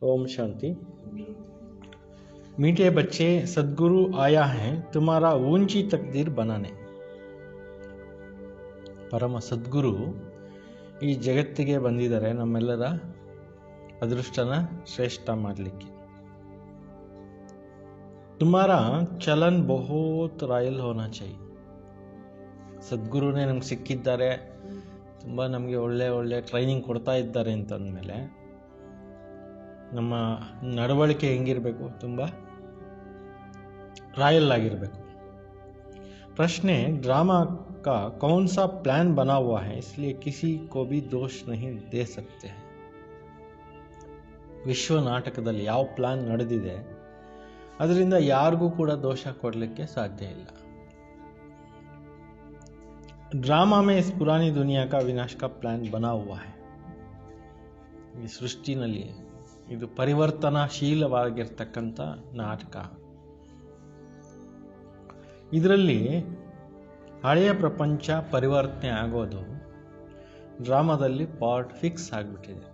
ओम शांति। मीठे बच्चे, सद्गुरु आया है तुम्हारा ऊंची तकदीर बनाने। ಪರಮ ಸದ್ಗುರು ಈ ಜಗತ್ತಿಗೆ ಬಂದಿದ್ದಾರೆ ನಮ್ಮೆಲ್ಲರ ಅದೃಷ್ಟನ ಶ್ರೇಷ್ಠ ಮಾಡಲಿಕ್ಕೆ। तुम्हारा चलन बहुत रॉयल होना चाहिए। ಸದ್ಗುರುನೇ ನಮ್ಗೆ ಸಿಕ್ಕಿದ್ದಾರೆ, ತುಂಬ ನಮಗೆ ಒಳ್ಳೆ ಟ್ರೈನಿಂಗ್ ಕೊಡ್ತಾ ಇದ್ದಾರೆ ಅಂತಂದಮೇಲೆ ನಮ್ಮ ನಡವಳಿಕೆ ಹೆಂಗಿರಬೇಕು? ತುಂಬ ರಾಯಲ್ ಆಗಿರಬೇಕು। प्रश्न ड्रामा का कौन सा प्लान बना हुआ है, इसलिए किसी को भी दोष नहीं दे सकते हैं। ವಿಶ್ವ ನಾಟಕದಲ್ಲಿ ಯಾವ ಪ್ಲಾನ್ ನಡೆದಿದೆ ಅದರಿಂದ ಯಾರಿಗೂ ಕೂಡ ದೋಷ ಕೊಡಲಿಕ್ಕೆ ಸಾಧ್ಯ ಇಲ್ಲ। ड्रामा में इस पुरानी दुनिया का विनाश का प्लान बना हुआ है। ಈ ಸೃಷ್ಟಿನಲ್ಲಿ ಇದು ಪರಿವರ್ತನಾಶೀಲವಾಗಿರ್ತಕ್ಕಂಥ ನಾಟಕ। ಇದರಲ್ಲಿ ಹಳೆಯ ಪ್ರಪಂಚ ಪರಿವರ್ತನೆ ಆಗೋದು ಡ್ರಾಮಾದಲ್ಲಿ ಪಾರ್ಟ್ ಫಿಕ್ಸ್ ಆಗಿಬಿಟ್ಟಿದೆ।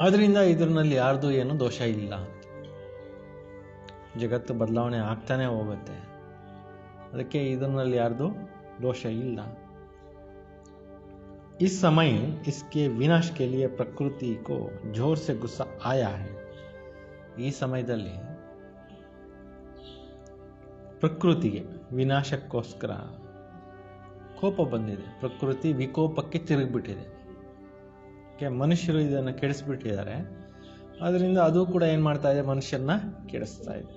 ಅದರಿಂದ ಇದರಲ್ಲಿ ಯಾರ್ದು ಏನು ದೋಷ ಇಲ್ಲ। ಜಗತ್ತು ಬದಲಾವಣೆ ಆಗ್ತಾನೆ ಹೋಗುತ್ತೆ, ಅದಕ್ಕೆ ಇದರಲ್ಲಿ ಯಾರ್ದು ದೋಷ ಇಲ್ಲ। इस समय इसके विनाश के लिए प्रकृति को जोर से गुस्सा आया है। ಈ ಸಮಯದಲ್ಲಿ ಪ್ರಕೃತಿಗೆ ವಿನಾಶಕ್ಕೋಸ್ಕರ ಕೋಪ ಬಂದಿದೆ। ಪ್ರಕೃತಿ ವಿಕೋಪಕ್ಕೆ ತಿರುಗಿಬಿಟ್ಟಿದೆ। ಮನುಷ್ಯರು ಇದನ್ನು ಕೆಡಿಸ್ಬಿಟ್ಟಿದ್ದಾರೆ, ಅದರಿಂದ ಅದು ಕೂಡ ಏನು ಮಾಡ್ತಾ ಇದೆ? ಮನುಷ್ಯರನ್ನ ಕೆಡಿಸ್ತಾ ಇದೆ।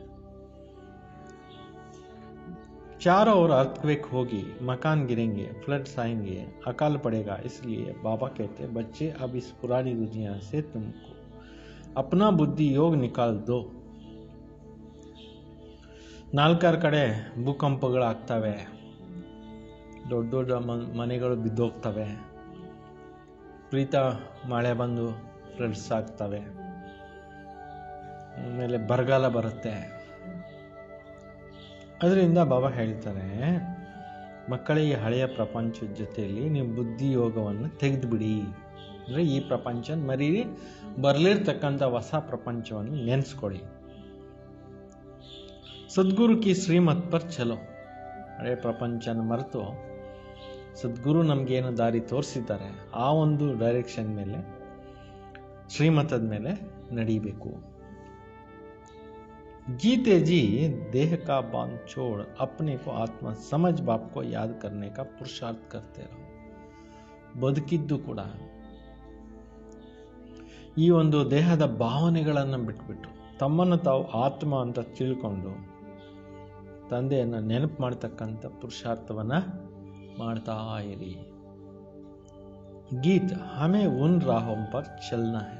चारों ओर अर्थक्वेक होगी, मकान गिरेंगे, फ्लड्स आएंगे, अकाल पड़ेगा। इसलिए बाबा कहते बच्चे अब इस पुरानी दुनिया से तुमको अपना बुद्धि योग निकाल दो। ನಾಲ್ಕಾರು ಕಡೆ ಭೂಕಂಪಗಳಾಗ್ತವೆ, ದೊಡ್ಡ ದೊಡ್ಡ ಮನೆಗಳು ಬಿದ್ದೋಗ್ತವೆ, ವಿಪರೀತ ಮಳೆ ಬಂದು ಫ್ಲಡ್ಸ್ ಆಗ್ತವೆ, ಆಮೇಲೆ ಬರಗಾಲ ಬರುತ್ತೆ। ಅದರಿಂದ ಬಾಬಾ ಹೇಳ್ತಾರೆ, ಮಕ್ಕಳೇ ಈ ಹಳೆಯ ಪ್ರಪಂಚದ ಜೊತೆಯಲ್ಲಿ ನೀವು ಬುದ್ಧಿ ಯೋಗವನ್ನು ತೆಗೆದುಬಿಡಿ। ಅಂದರೆ ಈ ಪ್ರಪಂಚ ಮರೀರಿ, ಬರಲಿರ್ತಕ್ಕಂಥ ಹೊಸ ಪ್ರಪಂಚವನ್ನು ನೆನೆಸ್ಕೊಳ್ಳಿ। ಸದ್ಗುರು ಕಿ ಶ್ರೀಮತ್ ಪರ್ ಚಲೋ। ಹಳೆಯ ಪ್ರಪಂಚನ ಮರೆತು ಸದ್ಗುರು ನಮಗೇನು ದಾರಿ ತೋರಿಸಿದ್ದಾರೆ ಆ ಒಂದು ಡೈರೆಕ್ಷನ್ ಮೇಲೆ, ಶ್ರೀಮತದ ಮೇಲೆ ನಡೀಬೇಕು। जीते जी देह का बांध छोड़ अपने को आत्मा समझ बाप को याद करने का पुरुषार्थ करते रहो। ಬದುಕಿದ್ದು ಕೂಡ ಈ ಒಂದು ದೇಹದ ಭಾವನೆಗಳನ್ನು ಬಿಟ್ಬಿಟ್ಟು ತಮ್ಮನ್ನು ತಾವು ಆತ್ಮ ಅಂತ ತಿಳ್ಕೊಂಡು ತಂದೆಯನ್ನು ನೆನಪು ಮಾಡ್ತಕ್ಕಂಥ ಪುರುಷಾರ್ಥವನ್ನು ಮಾಡ್ತಾ ಇರಿ। ಗೀತ್ ಹಮೇ ಉನ್ ರಾಹೋಂ ಪರ್ ಚಲ್ನಾ ಹೈ।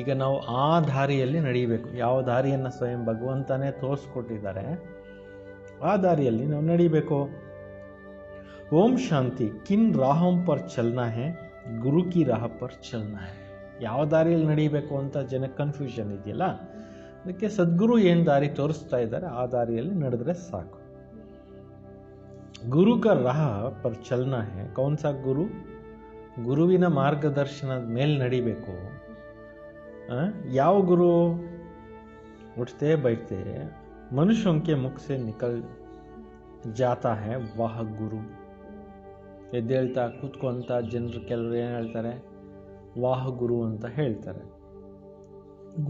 ಈಗ ನಾವು ಆ ದಾರಿಯಲ್ಲಿ ನಡೀಬೇಕು। ಯಾವ ದಾರಿಯನ್ನು ಸ್ವಯಂ ಭಗವಂತನೇ ತೋರಿಸ್ಕೊಟ್ಟಿದ್ದಾರೆ ಆ ದಾರಿಯಲ್ಲಿ ನಾವು ನಡೀಬೇಕು। ಓಂ ಶಾಂತಿ ಕಿನ್ ರಾಹೋಂ ಪರ್ ಚಲ್ನಾ ಹೈ, ಗುರು ಕಿ ರಾಹ ಪರ್ ಚಲ್ನಾ ಹೈ। ಯಾವ ದಾರಿಯಲ್ಲಿ ನಡೀಬೇಕು ಅಂತ ಜನಕ್ಕೆ ಕನ್ಫ್ಯೂಷನ್ ಇದೆಯಲ್ಲ, ಅದಕ್ಕೆ ಸದ್ಗುರು ಏನು ದಾರಿ ತೋರಿಸ್ತಾ ಇದ್ದಾರೆ ಆ ದಾರಿಯಲ್ಲಿ ನಡೆದ್ರೆ ಸಾಕು। ಗುರು ಕ ರಾಹ ಪರ್ ಚಲ್ನಾ ಹೈ, ಕೌನ್ ಸಾ ಗುರು? ಗುರುವಿನ ಮಾರ್ಗದರ್ಶನದ ಮೇಲೆ ನಡಿಬೇಕು। ಯಾವ ಗುರು? उठते बैठते मनुष्यों के मुख से निकल जाता है वह गुरु। ಎದ್ದೇಳ್ತಾ ಕೂತ್ಕೊಂತ ಜನರು ಕೆಲವರು ಏನು ಹೇಳ್ತಾರೆ? ವಾಹ ಗುರು ಅಂತ ಹೇಳ್ತಾರೆ।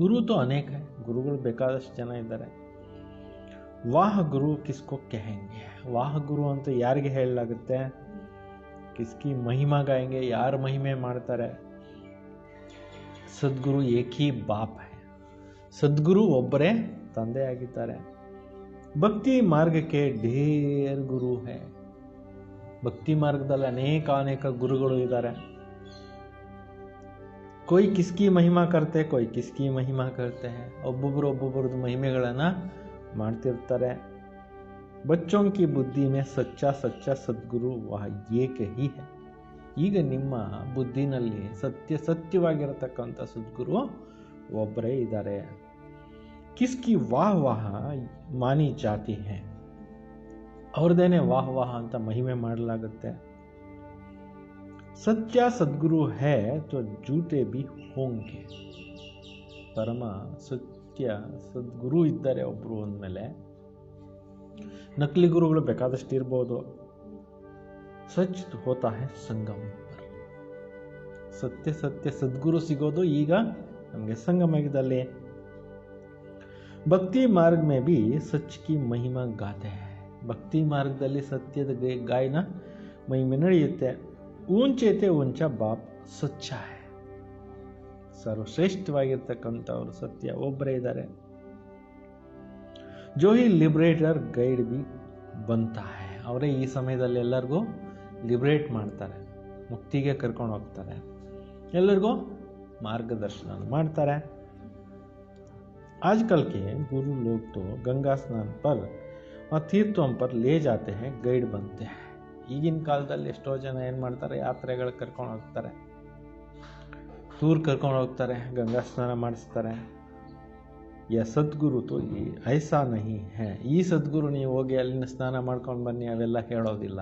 ಗುರು ತೋ ಅನೇಕ है, ಗುರುಗಳು ಬೇಕಾದಷ್ಟು ಜನ ಇದ್ದಾರೆ। ವಾಹ ಗುರು ಕಿಸ್ಕೋ ಕಹೆಂಗೆ? ವಾಹ ಗುರು ಅಂತ ಯಾರಿಗೆ ಹೇಳಲಾಗುತ್ತೆ? ಕಿಸ್ಕಿ ಮಹಿಮಾ ಗಾಯಂಗೆ? ಯಾರು ಮಹಿಮೆ ಮಾಡ್ತಾರೆ? ಸದ್ಗುರು ಏಕ್ ಹಿ ಬಾಪ್ ಹೈ, ಸದ್ಗುರು ಒಬ್ಬರೇ ತಂದೆಯಾಗಿದ್ದಾರೆ। ಭಕ್ತಿ ಮಾರ್ಗಕ್ಕೆ ಢೇರ್ ಗುರು ಹೈ, ಭಕ್ತಿ ಮಾರ್ಗದಲ್ಲಿ ಅನೇಕ ಗುರುಗಳು ಇದ್ದಾರೆ। कोई किसकी महिमा करते, कोई किसकी महिमा करते हैं। ಒಬ್ಬೊಬ್ಬರದ್ದು ಮಹಿಮೆಗಳನ್ನು ಮಾಡ್ತಿರ್ತಾರೆ। बच्चों की बुद्धि में सच्चा सद्गुरु वह एक ही है। ಈಗ ನಿಮ್ಮ ಬುದ್ಧಿನಲ್ಲಿ ಸತ್ಯವಾಗಿರತಕ್ಕಂಥ ಸದ್ಗುರು ಒಬ್ಬರೇ ಇದ್ದಾರೆ। ಕಿಸ್ಕಿ ವಾಹ್ ವಾಹ ಮಾನಿ ಜಾತಿ ಹೈ, ಅವ್ರದ್ದೇನೆ ವಾಹ್ ವಾಹ ಅಂತ ಮಹಿಮೆ ಮಾಡಲಾಗುತ್ತೆ। सच्चा सद्गुरु है तो झूठे भी होंगे. ಪರಮ ಸತ್ಯ ಸದ್ಗುರು ಇದ್ದಾರೆ ಒಬ್ಬರು ಅಂದಮೇಲೆ ನಕಲಿ ಗುರುಗಳು ಬೇಕಾದಷ್ಟು ಇರ್ಬೋದು. ಸಚ್ ಹೋತಾ ಹೈ ಸಂಗಮ್ ಪರ್. ಸತ್ಯ ಸತ್ಯ ಸದ್ಗುರು ಸಿಗೋದು ಈಗ ನಮಗೆ ಸಂಗಮದಲ್ಲಿ. ಭಕ್ತಿ ಮಾರ್ಗ ಮೇ ಬಿ ಸಚ್ ಕಿ ಮಹಿಮಾ ಗಾತೆ ಹೈ. ಭಕ್ತಿ ಮಾರ್ಗದಲ್ಲಿ ಸತ್ಯದ ಗಾಯನ ಮಹಿಮೆ ನಡೆಯುತ್ತೆ. ಊಂಚೇತೆ ಊಂಚ ಬಾಪ್ ಸಚ್ಚ ಹೈ. ಸರ್ವಶ್ರೇಷ್ಠವಾಗಿರ್ತಕ್ಕಂಥವ್ರು ಸತ್ಯ ಒಬ್ಬರೇ ಇದ್ದಾರೆ. ಜೋ ಹಿ ಲಿಬರೇಟರ್ ಗೈಡ್ ಬಿ ಬಂತಾ ಹೈ. ಅವರೇ ಈ ಸಮಯದಲ್ಲಿ ಎಲ್ಲರಿಗೂ ಲಿಬರೇಟ್ ಮಾಡ್ತಾರೆ, ಮುಕ್ತಿಗೆ ಕರ್ಕೊಂಡು ಹೋಗ್ತಾರೆ, ಎಲ್ಲರಿಗೂ ಮಾರ್ಗದರ್ಶನ ಮಾಡ್ತಾರೆ. आजकल के गुरु लोग तो गंगा स्नान पर और तीर्थों पर ले जाते हैं, ಗೈಡ್ बनते हैं. ಈಗಿನ ಕಾಲದಲ್ಲಿ ಎಷ್ಟೋ ಜನ ಏನು ಮಾಡ್ತಾರೆ, ಯಾತ್ರೆಗಳು ಕರ್ಕೊಂಡು ಹೋಗ್ತಾರೆ, ಟೂರ್ ಕರ್ಕೊಂಡು ಹೋಗ್ತಾರೆ, ಗಂಗಾ ಸ್ನಾನ ಮಾಡಿಸ್ತಾರೆ. ಯ ಸದ್ಗುರು ತೋ ಐಸಾ ನಹಿ ಹೈ. ಈ ಸದ್ಗುರು ನೀವು ಹೋಗಿ ಅಲ್ಲಿನ ಸ್ನಾನ ಮಾಡ್ಕೊಂಡು ಬನ್ನಿ ಅವೆಲ್ಲ ಹೇಳೋದಿಲ್ಲ.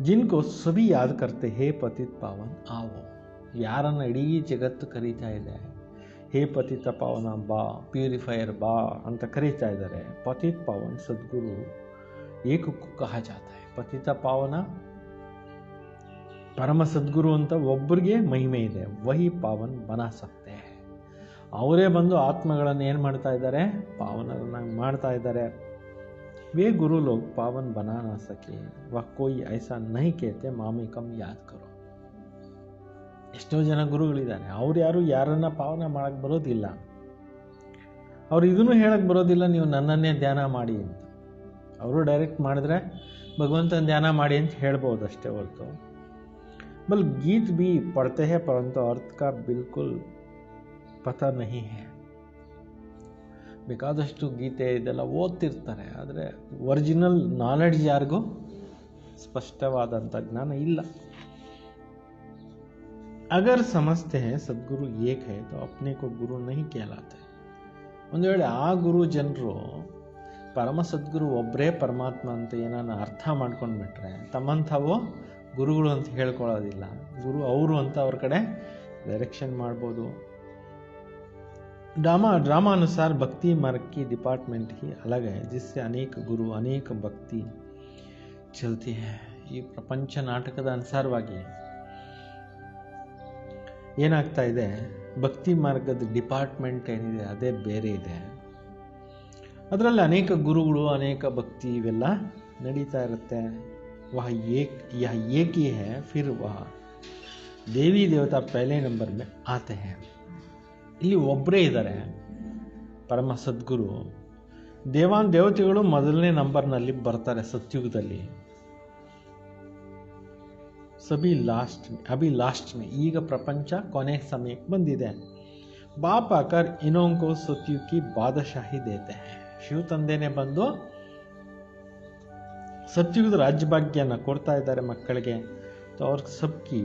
ಜಿನ್ಕೋ ಸಭಿ ಯಾದ್ ಕರ್ತೆ ಹೇ ಪತಿತ್ ಪಾವನ್ ಆವೋ. ಯಾರನ್ನ ಇಡೀ ಜಗತ್ತು ಕರೀತಾ ಇದೆ, ಹೇ ಪತಿತ ಪಾವನ ಬಾ, ಪ್ಯೂರಿಫೈಯರ್ ಬಾ ಅಂತ ಕರೀತಾ ಇದ್ದಾರೆ. ಪತಿತ್ ಪಾವನ್ ಸದ್ಗುರು ಏಕಕ್ಕೂ ಕಹ ಜಾತ ಹೈ. ಪತಿತ ಪಾವನ ಪರಮ ಸದ್ಗುರು ಅಂತ ಒಬ್ಬರಿಗೆ ಮಹಿಮೆ ಇದೆ. ವಹಿ ಪಾವನ್ ಬನಾ ಸಕ್ತೆ ಹೈ. ಅವರೇ ಬಂದು ಆತ್ಮಗಳನ್ನು ಏನು ಮಾಡ್ತಾ ಇದ್ದಾರೆ, ಪಾವನರನ್ನಾಗಿ ಮಾಡ್ತಾ ಇದ್ದಾರೆ. वे गुरु लोग पावन बना ना सके, वह कोई ऐसा नहीं कहते मामी कम याद करो. ಎಷ್ಟೋ ಜನ ಗುರುಗಳಿದ್ದಾರೆ, ಅವ್ರು ಯಾರನ್ನ ಪಾವನ ಮಾಡಕ್ಕೆ ಬರೋದಿಲ್ಲ. ಅವ್ರು ಇದನ್ನು ಹೇಳಕ್ಕೆ ಬರೋದಿಲ್ಲ, ನೀವು ನನ್ನನ್ನೇ ಧ್ಯಾನ ಮಾಡಿ ಅಂತ. ಅವರು ಡೈರೆಕ್ಟ್ ಮಾಡಿದ್ರೆ ಭಗವಂತನ ಧ್ಯಾನ ಮಾಡಿ ಅಂತ ಹೇಳ್ಬೋದು ಅಷ್ಟೇ ಹೊರತು. ಬಲ್ ಗೀತ್ ಬಿ ಪಡ್ತೆ ಹೈ ಪರಂತು ಅರ್ಥ ಕಾ ಬಿಲ್ಕುಲ್ ಪತಾ ನಹಿ ಹೈ. ಬೇಕಾದಷ್ಟು ಗೀತೆ ಇದೆಲ್ಲ ಓದ್ತಿರ್ತಾರೆ, ಆದರೆ ಒರಿಜಿನಲ್ ನಾಲೆಡ್ಜ್ ಯಾರಿಗೂ ಸ್ಪಷ್ಟವಾದಂಥ ಜ್ಞಾನ ಇಲ್ಲ. ಅಗರ್ ಸಮಜ್ತೆ ಹೈ ಸದ್ಗುರು ಏಕ್ ಹೈ ತೋ ಅಪ್ನೆ ಕೋ ಗುರು ನಹಿ ಕೇಲಾತೆ. ಒಂದು ವೇಳೆ ಆ ಗುರು ಜನರು ಪರಮ ಸದ್ಗುರು ಒಬ್ಬರೇ ಪರಮಾತ್ಮ ಅಂತ ಏನಾನ ಅರ್ಥ ಮಾಡ್ಕೊಂಡ್ಬಿಟ್ರೆ ತಮ್ಮಂಥವು ಗುರುಗಳು ಅಂತ ಹೇಳ್ಕೊಳ್ಳೋದಿಲ್ಲ. ಗುರು ಅವರು ಅಂತ ಅವ್ರ ಕಡೆ ಡೈರೆಕ್ಷನ್ ಮಾಡ್ಬೋದು. ड्रामानुसार भक्ति मार्ग की डिपार्टमेंट ही अलग है, जिससे अनेक गुरु अनेक भक्ति चलती है. ಈ ಪ್ರಪಂಚ ನಾಟಕದ ಅನುಸಾರವಾಗಿ ಏನಾಗ್ತಾ ಇದೆ, ಭಕ್ತಿ ಮಾರ್ಗದ ಡಿಪಾರ್ಟ್ಮೆಂಟ್ ಏನಿದೆ ಅದೇ ಬೇರೆ ಇದೆ. ಅದರಲ್ಲಿ ಅನೇಕ ಗುರುಗಳು, ಅನೇಕ ಭಕ್ತಿ ಇವೆಲ್ಲ ನಡೀತಾ ಇರುತ್ತೆ. ವಹ ಏಕ್ ಹಿ ಹೈ, ಫಿರ್ ವಹ ದೇವಿ ದೇವತಾ ಪಹಲೆ ನಂಬರ್ ಮೇ ಆತೆ ಹೈ. ಇಲ್ಲಿ ಒಬ್ಬರೇ ಇದ್ದಾರೆ ಪರಮ ಸದ್ಗುರು. ದೇವತೆಗಳು ಮೊದಲನೇ ನಂಬರ್ನಲ್ಲಿ ಬರ್ತಾರೆ ಸತ್ಯುಗದಲ್ಲಿ. ಅಭಿ ಲಾಸ್ಟ್ ಮೇ ಈಗ ಪ್ರಪಂಚ ಕೊನೆ ಸಮಯಕ್ಕೆ ಬಂದಿದೆ. ಬಾಪ್ ಆಕರ್ ಇನೋಂಕೋ ಸತ್ಯುಗ್ ಕಿ ಬಾದಶಾಹಿ ದೇತೆ ಹೈ. ಶಿವ ತಂದೆನೇ ಬಂದು ಸತ್ಯುಗದ ರಾಜ್ಯಭಾಗ್ಯನ ಕೊಡ್ತಾ ಇದ್ದಾರೆ ಮಕ್ಕಳಿಗೆ. ತೋ ಅವ್ರ ಸಬ್ಕಿ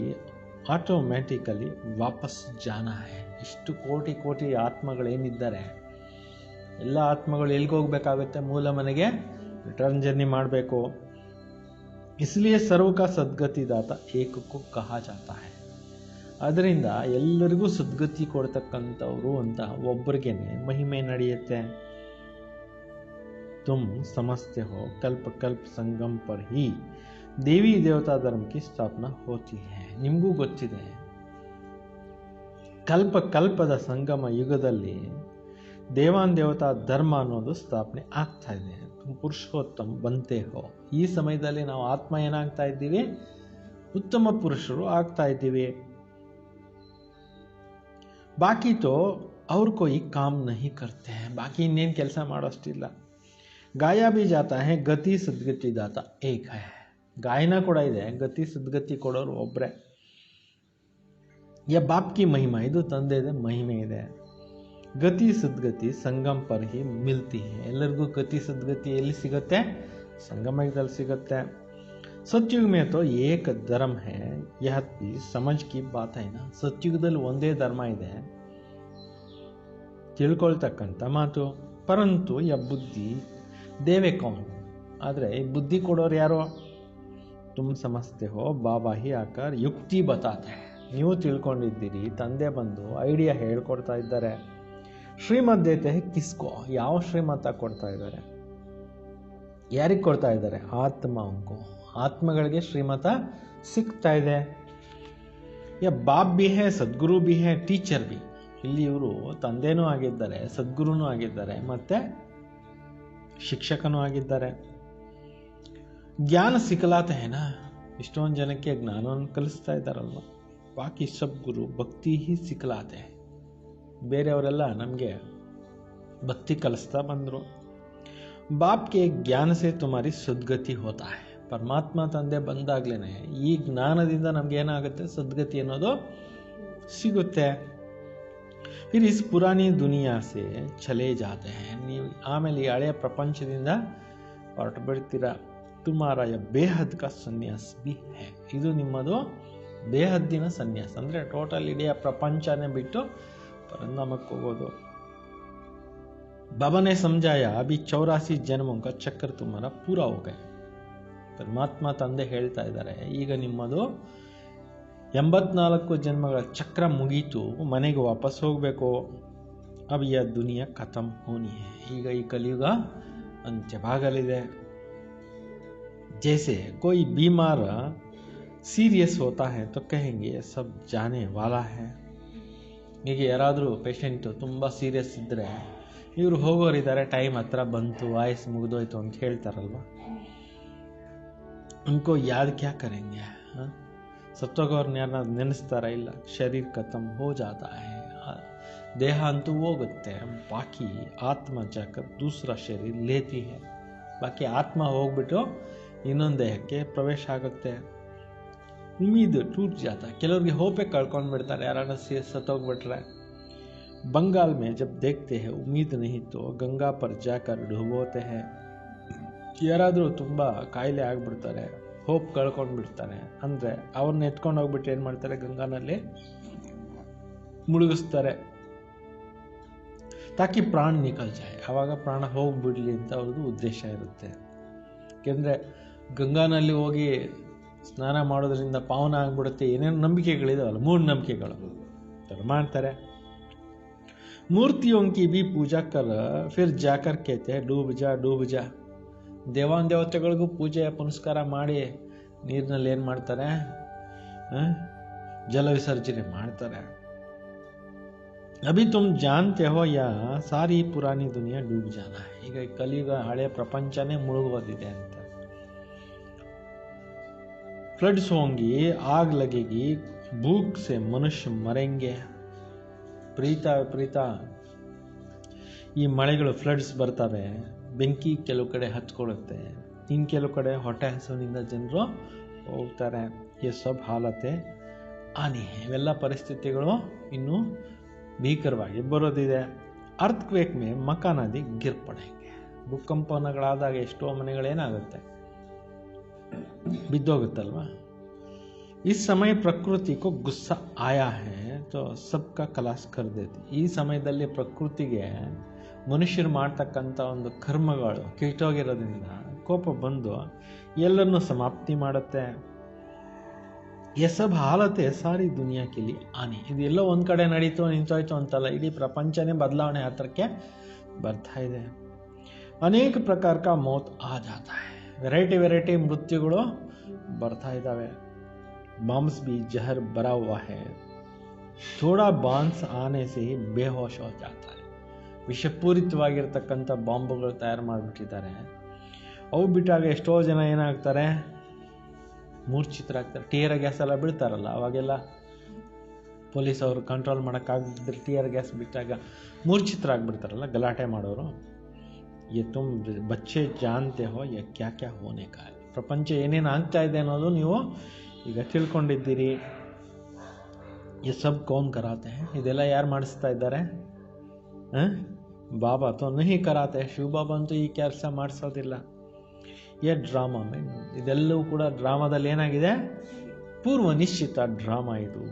ಆಟೋಮ್ಯಾಟಿಕಲಿ ವಾಪಸ್ ಜಾನ ಹೈ. ಇಷ್ಟು ಕೋಟಿ ಕೋಟಿ ಆತ್ಮಗಳೇನಿದ್ದಾರೆ ಎಲ್ಲ ಆತ್ಮಗಳು ಎಲ್ಲಿಗೆ ಹೋಗ್ಬೇಕಾಗುತ್ತೆ, ಮೂಲ ಮನೆಗೆ ರಿಟರ್ನ್ ಜರ್ನಿ ಮಾಡಬೇಕು. ಇಸ್ಲಿಯೇ ಸರ್ವಕ ಸದ್ಗತಿ ದಾತ ಏಕಕ್ಕೂ ಕಹ ಜಾತ ಹೈ. ಅದರಿಂದ ಎಲ್ಲರಿಗೂ ಸದ್ಗತಿ ಕೊಡ್ತಕ್ಕಂಥವ್ರು ಅಂತ ಒಬ್ಬರಿಗೇನೆ ಮಹಿಮೆ ನಡೆಯುತ್ತೆ. ತುಮ್ ಸಮಜ್ತೆ ಹೋ ಕಲ್ಪ ಕಲ್ಪ ಸಂಗಮ್ ಪರ್ ಹಿ ದೇವಿ ದೇವತಾ ಧರ್ಮ ಕಿ ಸ್ಥಾಪನಾ ಹೋತಿ ಹೈ. ನಿಮಗೂ ಗೊತ್ತಿದೆ, ಕಲ್ಪ ಕಲ್ಪದ ಸಂಗಮ ಯುಗದಲ್ಲಿ ದೇವಾನ್ ದೇವತಾ ಧರ್ಮ ಅನ್ನೋದು ಸ್ಥಾಪನೆ ಆಗ್ತಾ ಇದೆ. ಪುರುಷೋತ್ತಮ ಬಂತೆ ಹೋ. ಈ ಸಮಯದಲ್ಲಿ ನಾವು ಆತ್ಮ ಏನಾಗ್ತಾ ಇದ್ದೀವಿ, ಉತ್ತಮ ಪುರುಷರು ಆಗ್ತಾ ಇದ್ದೀವಿ. ಬಾಕಿ ತೋ ಅವ್ರ ಕೋಯಿ ಕಾಮ್ ನಹಿ ಕರ್ತೆ ಹೈ. ಬಾಕಿ ಇನ್ನೇನು ಕೆಲಸ ಮಾಡೋಷ್ಟಿಲ್ಲ. ಗಾಯ ಬಿ ಜಾತಾ ಹೈ, ಗತಿ ಸದ್ಗತಿ ದಾತ ಏಕ್ ಹೈ. ಗಾಯನ ಕೂಡ ಇದೆ, ಗತಿ ಸದ್ಗತಿ ಕೊಡೋರು ಒಬ್ಬರೇ. ಯ ಬಾಪ್ ಕಿ ಮಹಿಮಾ, ಇದು ತಂದೆದೆ ಮಹಿಮೆ ಇದೆ. ಗತಿ ಸದ್ಗತಿ ಸಂಗಮ್ ಪರ್ ಹಿ ಮಿಲ್ತಿ ಹೈ. ಎಲ್ಲರಿಗೂ ಗತಿ ಸದ್ಗತಿ ಎಲ್ಲಿ ಸಿಗುತ್ತೆ, ಸಂಗಮದಲ್ಲಿ ಸಿಗುತ್ತೆ. ಸತ್ಯುಗ್ ಮೇ ತೋ ಏಕ ಧರ್ಮ ಹೈ, ಯಹ ಸಮಜ್ ಕಿ ಬಾತ್ ಹೈ ನಾ. ಸತ್ಯುಗದಲ್ಲಿ ಒಂದೇ ಧರ್ಮ ಇದೆ, ತಿಳ್ಕೊಳ್ತಕ್ಕಂಥ ಮಾತು. ಪರಂತು ಯ ಬುದ್ಧಿ ದೇವೆ ಕೌನ್. ಆದರೆ ಈ ಬುದ್ಧಿ ಕೊಡೋರು ಯಾರೋ, ತುಮ್ ಸಮಸ್ತೆ ಹೋ ಬಾಬಾ ಹಿ ಆಕರ್ ಯುಕ್ತಿ ಬತಾತೆ. ನೀವು ತಿಳ್ಕೊಂಡಿದ್ದೀರಿ, ತಂದೆ ಬಂದು ಐಡಿಯಾ ಹೇಳ್ಕೊಡ್ತಾ ಇದ್ದಾರೆ. ಶ್ರೀಮತ್ ದೇತೆ ಹೈ ಕಿಸ್ಕೋ, ಯಾವ ಶ್ರೀಮತ ಕೊಡ್ತಾ ಇದ್ದಾರೆ, ಯಾರಿಗೆ ಕೊಡ್ತಾ ಇದ್ದಾರೆ? ಆತ್ಮಂಕು, ಆತ್ಮಗಳಿಗೆ ಶ್ರೀಮತ ಸಿಗ್ತಾ ಇದೆ. ಯಾ ಬಾಪ್ ಬಿ ಹೇ, ಸದ್ಗುರು ಬಿ ಹೇ, ಟೀಚರ್ ಬಿ. ಇಲ್ಲಿ ಇವರು ತಂದೆನೂ ಆಗಿದ್ದಾರೆ, ಸದ್ಗುರುನೂ ಆಗಿದ್ದಾರೆ, ಮತ್ತೆ ಶಿಕ್ಷಕನೂ ಆಗಿದ್ದಾರೆ. ಜ್ಞಾನ ಸಿಕ್ಕಲಾತ ಹೇನಾ, ಇಷ್ಟೊಂದು ಜನಕ್ಕೆ ಜ್ಞಾನವನ್ನು ಕಲಿಸ್ತಾ ಇದ್ದಾರಲ್ವ. ಬಾಕಿ ಸಬ್ ಗುರು ಭಕ್ತಿ ಹಿ ಸಿಕ್ಕಲಾತೆ. ಬೇರೆಯವರೆಲ್ಲ ನಮಗೆ ಭಕ್ತಿ ಕಲಿಸ್ತಾ ಬಂದರು. ಬಾಪ್ಗೆ ಜ್ಞಾನ ಸೇ ತುಮಾರಿ ಸದ್ಗತಿ ಹೋತಾ ಹೈ. ಪರಮಾತ್ಮ ತಂದೆ ಬಂದಾಗ್ಲೇ ಈ ಜ್ಞಾನದಿಂದ ನಮ್ಗೆ ಏನಾಗುತ್ತೆ, ಸದ್ಗತಿ ಅನ್ನೋದು ಸಿಗುತ್ತೆ. ಫಿರ್ ಇಸ್ ಪುರಾನಿ ದುನಿಯಾ ಸೆ ಚಲೇ ಜಾತೆ ಹೈ. ನೀವು ಆಮೇಲೆ ಈ ಹಳೆಯ ಪ್ರಪಂಚದಿಂದ ಹೊರಟು ಬಿಡ್ತೀರಾ. ತುಮಾರ ಬೇಹದ್ ಕಾ ಸನ್ಯಾಸ್ ಬಿ ಹೈ. ಇದು ನಿಮ್ಮದು ಬೇಹದ್ದಿನ ಸನ್ಯಾಸ, ಅಂದರೆ ಟೋಟಲ್ ಇಡೀ ಪ್ರಪಂಚನೇ ಬಿಟ್ಟು ಪರಂಧಾಮಕ್ಕೆ ಹೋಗೋದು. ಬಾಬಾ ನೆ ಸಮझाया ಅಭಿ 84 ಜನ್ಮೋं का ಚಕ್ರ ತುಮಾರ ಪೂರಾ ಹೋ ಗಯಾ. ಪರಮಾತ್ಮ ತಂದೆ ಹೇಳ್ತಾ ಇದ್ದಾರೆ, ಈಗ ನಿಮ್ಮದು 84 ಜನ್ಮಗಳ ಚಕ್ರ ಮುಗೀತು, ಮನೆಗೆ ವಾಪಸ್ ಹೋಗಬೇಕು. ಅಬ್ ಯಾ ದುನಿಯಾ ಖತಮ್ ಹೋನಿ ಹೈ. ಈಗ ಈ ಕಲಿಯುಗ ಅಂತ್ಯವಾಗಲಿದೆ. जैसे कोई बीमार सीरियस होता है तो कहेंगे सब जाने वाला है. ಈಗ ಯಾರಾದರೂ ಪೇಷಂಟು ತುಂಬ ಸೀರಿಯಸ್ ಇದ್ದರೆ ಇವರು ಹೋಗೋರಿದ್ದಾರೆ, ಟೈಮ್ ಹತ್ರ ಬಂತು, ಆಯಸ್ಸು ಮುಗಿದೋಯ್ತು ಅಂತ ಹೇಳ್ತಾರಲ್ವ. ಉनको ಯಾದ್ ಕ್ಯಾ ಕರೆಂಗೆ, ಸತ್ತೋಗೋರ್ನ ಯಾರನ್ನ ನೆನೆಸ್ತಾರ? ಇಲ್ಲ. ಶರೀರ್ ಖತಮ್ ಹೋ ಜಾತಾ ಹೈ, ದೇಹ ಅಂತೂ ಹೋಗುತ್ತೆ. ಬಾಕಿ ಆತ್ಮ ಜಾಕರ್ ದೂಸರಾ ಶರೀರ್ ಲೇತಿ ಹೈ. ಬಾಕಿ ಆತ್ಮ ಹೋಗ್ಬಿಟ್ಟು ಇನ್ನೊಂದು ದೇಹಕ್ಕೆ ಪ್ರವೇಶ ಆಗುತ್ತೆ. ಉಮ್ಮೀದ್ ಟೂಟ್ ಜಾತ. ಕೆಲವ್ರಿಗೆ ಹೋಪೆ ಕಳ್ಕೊಂಡು ಬಿಡ್ತಾರೆ, ಯಾರನ್ನ ಸತ್ತೋಗ್ಬಿಟ್ರೆ. बंगाल में जब देखते हैं उम्मीद नहीं तो गंगा पर जाकर डूबोते हैं. ಯಾರಾದರೂ ತುಂಬ ಕಾಯಿಲೆ ಆಗಿಬಿಡ್ತಾರೆ, ಹೋಪ್ ಕಳ್ಕೊಂಡು ಬಿಡ್ತಾರೆ ಅಂದರೆ ಅವ್ರನ್ನ ಎತ್ಕೊಂಡು ಹೋಗ್ಬಿಟ್ಟು ಏನು ಮಾಡ್ತಾರೆ, ಗಂಗಾನಲ್ಲಿ ಮುಳುಗಿಸ್ತಾರೆ. ತಾಕಿ ಪ್ರಾಣ ನಿಕಲ್ ಜಾಯ್, ಆವಾಗ ಪ್ರಾಣ ಹೋಗ್ಬಿಡ್ಲಿ ಅಂತ ಅವ್ರದ್ದು ಉದ್ದೇಶ ಇರುತ್ತೆ. ಯಾಕೆಂದರೆ ಗಂಗಾನಲ್ಲಿ ಹೋಗಿ ಸ್ನಾನ ಮಾಡೋದ್ರಿಂದ ಪಾವನ ಆಗಿಬಿಡುತ್ತೆ, ಏನೇನು ನಂಬಿಕೆಗಳಿದಾವಲ್ಲ, ಮೂಢನಂಬಿಕೆಗಳು ಮಾಡ್ತಾರೆ. मूर्तियों की भी पूजा कर फिर जाकर कहते हैं डूब जा डूब जा. ದೇವಾನ್ ದೇವತೆಗಳಿಗೂ ಪೂಜೆ ಪುನಸ್ಕಾರ ಮಾಡಿ ನೀರಿನಲ್ಲಿ ಏನು ಮಾಡ್ತಾರೆ, ಜಲ ವಿಸರ್ಜನೆ ಮಾಡ್ತಾರೆ. ಅಭಿ ತುಮ್ ಜಾನ್ತೆ ಹೋ ಯಾ ಸಾರಿ ಪುರಾನಿ ದುನಿಯಾ ಡೂಬ್ ಜಾನ. ಈಗ ಕಲಿಯುಗ ಹಳೆಯ ಪ್ರಪಂಚನೇ ಮುಳುಗೋದಿದೆ ಅಂತ. ಫ್ಲಡ್ಸ್ ಹೋಂಗಿ, ಆಗ್ ಲಗೆಗಿ, ಭೂಕ್ ಸೆ ಮನುಷ್ಯ ಮರೆಂಗೆ. ಪ್ರೀತ ಈ ಮಳೆಗಳು ಫ್ಲಡ್ಸ್ ಬರ್ತವೆ, ಬೆಂಕಿ ಕೆಲವು ಕಡೆ ಹಚ್ಕೊಳ್ಳುತ್ತೆ, ಇನ್ನು ಕೆಲವು ಕಡೆ ಹೊಟ್ಟೆ ಹಸುವಿನಿಂದ ಜನರು ಹೋಗ್ತಾರೆ. ಈ ಸಬ್ ಹಾಲತೆ ಆನಿ, ಇವೆಲ್ಲ ಪರಿಸ್ಥಿತಿಗಳು ಇನ್ನೂ ಭೀಕರವಾಗಿ ಬರೋದಿದೆ. ಅರ್ಥಕ್ವೇಕ್ ಮೇ ಮಕಾನಾದಿ ಗಿರ್ ಪಡೆಂಗೆ. ಭೂಕಂಪನಗಳಾದಾಗ ಎಷ್ಟೋ ಮನೆಗಳೇನಾಗುತ್ತೆ, ಬಿದ್ದೋಗುತ್ತಲ್ವ. इस समय प्रकृति को गुस्सा आया है तो सबका खलास कर देती. ಈ ಸಮಯದಲ್ಲಿ ಪ್ರಕೃತಿಗೆ ಮನುಷ್ಯರು ಮಾಡ್ತಕ್ಕಂಥ ಒಂದು ಕರ್ಮಗಳು ಕೆಟ್ಟೋಗಿರೋದ್ರಿಂದ ಕೋಪ ಬಂದು ಎಲ್ಲರನ್ನೂ ಸಮಾಪ್ತಿ ಮಾಡುತ್ತೆ. ये सब हालत है सारी दुनिया के लिए आनी. ಇದೆಲ್ಲೋ ಒಂದು ಕಡೆ ನಡೀತು ನಿಂತೋಯ್ತು ಅಂತಲ್ಲ, ಇಡೀ ಪ್ರಪಂಚನೇ ಬದಲಾವಣೆ ಹತ್ರಕ್ಕೆ ಬರ್ತಾ ಇದೆ. ಅನೇಕ ಪ್ರಕಾರ ಕಾ ಮೌತ್ ಆ ಜಾತಾ ಹೈ. ವೆರೈಟಿ ಮೃತ್ಯುಗಳು ಬರ್ತಾ ಇದ್ದಾವೆ. बम्स भी जहर भरा हुआ है, थोड़ा बांस आने से ही बेहोश हो जाता है. ವಿಷಪೂರಿತವಾಗಿರ್ತಕ್ಕಂಥ ಬಾಂಬುಗಳು ತಯಾರು ಮಾಡಿಬಿಟ್ಟಿದ್ದಾರೆ. ಅವು ಬಿಟ್ಟಾಗ ಎಷ್ಟೋ ಜನ ಏನಾಗ್ತಾರೆ, ಮೂರ್ಛಿತರಾಗ್ತಾರೆ. ಟಿಯರ್ ಗ್ಯಾಸ್ ಎಲ್ಲ ಬಿಡ್ತಾರಲ್ಲ, ಅವಾಗೆಲ್ಲ ಪೊಲೀಸ್ ಅವರು ಕಂಟ್ರೋಲ್ ಮಾಡೋಕ್ಕಾಗದಿದ್ರೆ ಟಿಯರ್ ಗ್ಯಾಸ್ ಬಿಟ್ಟಾಗ ಮೂರ್ಛಿತರಾಗ್ಬಿಡ್ತಾರಲ್ಲ ಗಲಾಟೆ ಮಾಡೋರು. ये तुम बच्चे जानते हो ये क्या क्या होने का है. ಪ್ರಪಂಚ ಏನೇನು ಆಗ್ತಾ ಇದೆ ಅನ್ನೋದು ನೀವು ಈಗ ತಿಳ್ಕೊಂಡಿದ್ದೀರಿ. ये सब कौन कराते हैं. ಇದೆಲ್ಲ ಯಾರು ಮಾಡಿಸ್ತಾ ಇದ್ದಾರೆ? ಬಾಬಾ ತೋ ನಹಿ ಕರಾತೆ. ಶಿವ ಬಾಬಾ ಅಂತೂ ಈ ಕೆಲಸ ಮಾಡಿಸೋದಿಲ್ಲ. ये ಡ್ರಾಮಾ ಮೇ, ಇದೆಲ್ಲವೂ ಕೂಡ ಡ್ರಾಮಾದಲ್ಲಿ ಏನಾಗಿದೆ, ಪೂರ್ವ ನಿಶ್ಚಿತ ಡ್ರಾಮಾ ಇದು.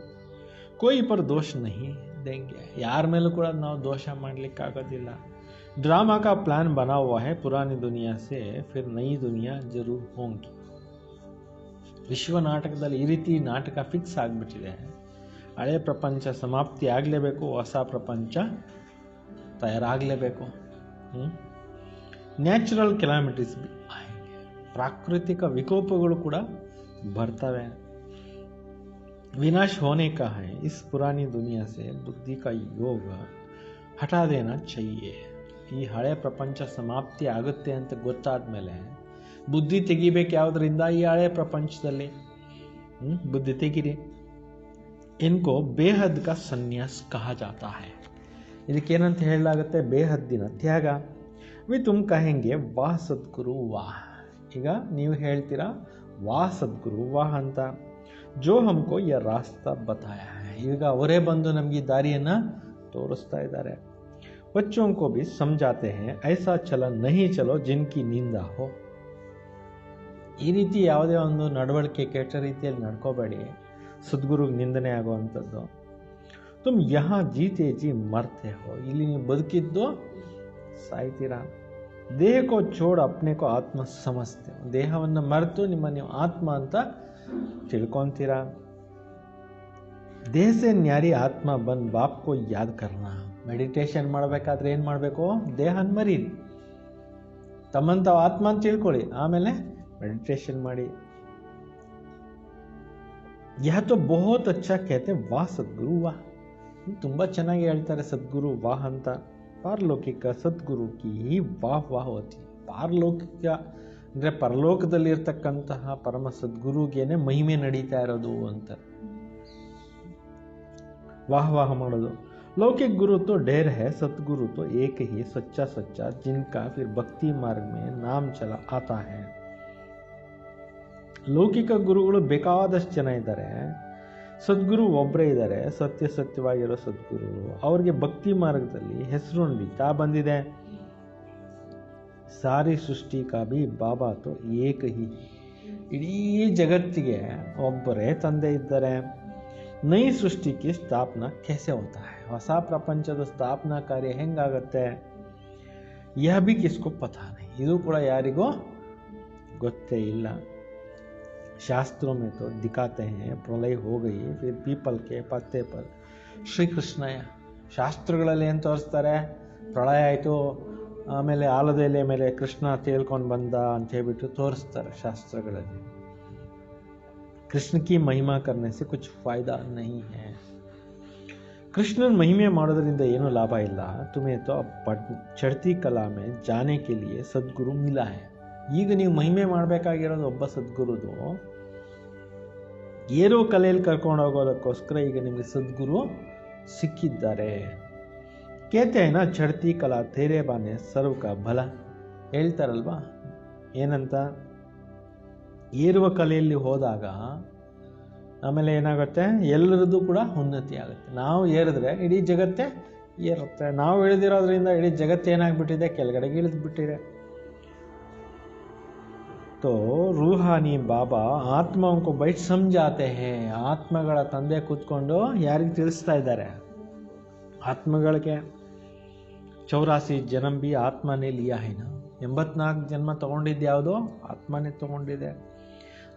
कोई पर दोष नहीं देंगे. ಯಾರ ಮೇಲೂ ಕೂಡ ನಾವು ದೋಷ ಮಾಡಲಿಕ್ಕಾಗೋದಿಲ್ಲ. ड्रामा का प्लान बना हुआ है पुरानी दुनिया से फिर नई दुनिया जरूर होंगी. ವಿಶ್ವ ನಾಟಕದಲ್ಲಿ ಈ ರೀತಿ ನಾಟಕ ಫಿಕ್ಸ್ ಆಗಿಬಿಟ್ಟಿದೆ. ಹಳೆ ಪ್ರಪಂಚ ಸಮಾಪ್ತಿ ಆಗಲೇಬೇಕು, ಹೊಸ ಪ್ರಪಂಚ ತಯಾರಾಗಲೇಬೇಕು. ನ್ಯಾಚುರಲ್ ಕೆಲಾಮಿಟೀಸ್, ಪ್ರಾಕೃತಿಕ ವಿಕೋಪಗಳು ಕೂಡ ಬರ್ತವೆ. विनाश होने का है, इस पुरानी दुनिया से बुद्धि का योग हटा देना चाहिए. ಈ ಹಳೆ ಪ್ರಪಂಚ ಸಮಾಪ್ತಿ ಆಗುತ್ತೆ ಅಂತ ಗೊತ್ತಾದ ಮೇಲೆ ಬುದ್ಧಿ ತೆಗಿಬೇಕು. ಯಾವುದರಿಂದ? ಈ ಹಳೆ ಪ್ರಪಂಚದಲ್ಲಿ ಬುದ್ಧಿ ತೆಗಿರಿ. ಇನ್ಕೋ ಬೇಹದ್ ಕಾ ಸನ್ಯಾಸ್ ಕಹಾ ಜಾತಾ ಹೈ. ಇದಕ್ಕೇನಂತ ಹೇಳಲಾಗುತ್ತೆ? ಬೇಹದ್ದಿನ ತ್ಯಾಗ. ವಿ ತುಮ್ ಕಹೆಂಗೆ ವಾಹ್ ಸದ್ಗುರು ವಾಹ್. ಈಗ ನೀವು ಹೇಳ್ತೀರಾ ವಾಹ್ ಸದ್ಗುರು ವಾಹ್ ಅಂತ. ಜೋ ಹಮ್ಕೋ ಯ ರಾಸ್ತಾ ಬತಾಯ ಹೈ. ಈಗ ಅವರೇ ಬಂದು ನಮಗೆ ದಾರಿಯನ್ನು ತೋರಿಸ್ತಾ ಇದ್ದಾರೆ. बच्चों को भी समझाते हैं ऐसा चलन नहीं चलो जिनकी निंदा हो. ಈ ರೀತಿ ಯಾವುದೇ ಒಂದು ನಡವಳಿಕೆ ಕೆಟ್ಟ ರೀತಿಯಲ್ಲಿ ನಡ್ಕೋಬೇಡಿ, ಸದ್ಗುರುಗೆ ನಿಂದನೆ ಆಗುವಂಥದ್ದು. ತುಮ್ ಯಹಾ ಜೀತೆ ಜಿ ಮರ್ತೆ ಹೋ. ಇಲ್ಲಿ ನೀವು ಬದುಕಿದ್ದು ಸಾಯ್ತೀರಾ. ದೇಹಕ್ಕೋ ಚೋಡ್ ಅಪ್ನೆಕೋ ಆತ್ಮ ಸಮಸ್ತೆ. ದೇಹವನ್ನು ಮರೆತು ನಿಮ್ಮ ನೀವು ಆತ್ಮ ಅಂತ ತಿಳ್ಕೊತೀರಾ. ದೇಹ ಸೆ ನ್ಯಾರಿ ಆತ್ಮ ಬಂದ್ ಬಾಪ್ಕೋ ಯಾದ್ ಕರ್ನಾ. ಮೆಡಿಟೇಷನ್ ಮಾಡಬೇಕಾದ್ರೆ ಏನು ಮಾಡಬೇಕು? ದೇಹನ ಮರೀರಿ, ತಮ್ಮಂತ ಆತ್ಮ ಅಂತ ತಿಳ್ಕೊಳ್ಳಿ, ಆಮೇಲೆ ಮೆಡಿಟೇಷನ್ ಮಾಡಿ. ಯಹ ತೋ ಬಹುತ್ ಅಚ್ಚಾ कहते ವಾಹ್ ಸದ್ಗುರು ವಾಹ್. ತುಂಬ ಚೆನ್ನಾಗಿ ಹೇಳ್ತಾರೆ ಸದ್ಗುರು ವಾಹ್ ಅಂತ. ಪಾರಲೌಕಿಕ ಸದ್ಗುರು ಕಿ ವಾಹ್ ವಾಹ್ ಹೋತಿ. ಪಾರಲೌಕಿಕ ಅಂದರೆ ಪರಲೋಕದಲ್ಲಿರ್ತಕ್ಕಂತಹ ಪರಮ ಸದ್ಗುರುಗೇನೆ ಮಹಿಮೆ ನಡೀತಾ ಇರೋದು ಅಂತ वाह वाह ಮಾಡೋದು. लौकिक गुरु तो ढेर है, सतगुरु तो एक ही सच्चा सच्चा जिनका फिर भक्ति मार्ग में नाम चला आता है. ಲೌಕಿಕ ಗುರುಗಳು ಬೇಕಾದಷ್ಟು ಜನ ಇದ್ದಾರೆ, ಸದ್ಗುರು ಒಬ್ಬರೇ ಇದ್ದಾರೆ, ಸತ್ಯವಾಗಿರೋ ಸದ್ಗುರು. ಅವ್ರಿಗೆ ಭಕ್ತಿ ಮಾರ್ಗದಲ್ಲಿ ಹೆಸರು ನಡೀತಾ ಬಂದಿದೆ. ಸಾರಿ ಸೃಷ್ಟಿ ಕಾ ಭಿ ಬಾಬಾ ತೋ ಏಕ ಹಿ. ಇಡೀ ಜಗತ್ತಿಗೆ ಒಬ್ಬರೇ ತಂದೆ ಇದ್ದಾರೆ. ನೈ ಸೃಷ್ಟಿಗೆ ಸ್ಥಾಪನಾ कैसे होता है. ಹೊಸ ಪ್ರಪಂಚದ ಸ್ಥಾಪನಾ ಕಾರ್ಯ ಹೆಂಗಾಗತ್ತೆ? ಯಹ ಭಿ ಕಿಸ್ಕೋ ಪತಾ ನಹಿ. ಇದು ಕೂಡ ಯಾರಿಗೂ ಗೊತ್ತೇ ಇಲ್ಲ. ಶಾಸ್ತ್ರೋं में तो दिखाते हैं प्रलय हो गई फिर पीपल के पत्ते पर ಶ್ರೀ ಕೃಷ್ಣಯ್ಯ. ಶಾಸ್ತ್ರಗಳಲ್ಲಿ ಏನು ತೋರಿಸ್ತಾರೆ? ಪ್ರಳಯ ಆಯಿತು, ಆಮೇಲೆ ಆಲದ ಎಲೆ ಮೇಲೆ ಕೃಷ್ಣ ತೇಲ್ಕೊಂಡು ಬಂದ ಅಂತ ಹೇಳ್ಬಿಟ್ಟು ತೋರಿಸ್ತಾರೆ ಶಾಸ್ತ್ರಗಳಲ್ಲಿ. कृष्ण की महिमा करने से कुछ फायदा नहीं है. कृष्णन महिमे ಮಾಡೋದ್ರಿಂದ ಏನು ಲಾಭ ಇಲ್ಲ. तुम्हें तो चढ़ती कला में जाने के लिए सद्गुरु मिला है. ಈಗ ನೀವು ಮಹಿಮೆ ಮಾಡಬೇಕಾಗಿರೋದು ಒಬ್ಬ ಸದ್ಗುರುದು. ಏರೋ ಕಲೆಯಲ್ಲಿ ಕರ್ಕೊಂಡು ಹೋಗೋದಕ್ಕೋಸ್ಕರ ಈಗ ನಿಮಗೆ ಸದ್ಗುರು ಸಿಕ್ಕಿದ್ದಾರೆ. कहते हैं ना चढ़ती कला तेरे बाने सर्व का भला. ಹೇಳ್ತಾರಲ್ವಾ ಏನಂತ? ಏರುವ ಕಲೆಯಲ್ಲಿ ಹೋದಾಗ ಆಮೇಲೆ ಏನಾಗುತ್ತೆ? ಎಲ್ಲರದ್ದು ಕೂಡ ಉನ್ನತಿ ಆಗುತ್ತೆ. ನಾವು ಏರಿದ್ರೆ ಇಡೀ ಜಗತ್ತೇ ಏರುತ್ತೆ. ನಾವು ಇಳಿದಿರೋದ್ರಿಂದ ಇಡೀ ಜಗತ್ತು ಏನಾಗ್ಬಿಟ್ಟಿದೆ? ಕೆಳಗಡೆಗೆ ಇಳಿದ್ಬಿಟ್ಟಿದೆ. तो रूहानी बाबಾ ಆತ್ಮಂಕು ಬೈಟ್ ಸಮझाते हैं. ಆತ್ಮಗಳ ತಂದೆ ಕೂತ್ಕೊಂಡು ಯಾರಿಗೆ ತಿಳಿಸ್ತಾ ಇದ್ದಾರೆ? ಆತ್ಮಗಳಿಗೆ 84 ಜನ್ಮ ಬಿ ಆತ್ಮನೇ ಲಿಯಾ ಹೈ ನಾ. 84 ಜನ್ಮ ತಗೊಂಡಿದ್ದು ಯಾವುದೋ ಆತ್ಮನೇ ತಗೊಂಡಿದೆ.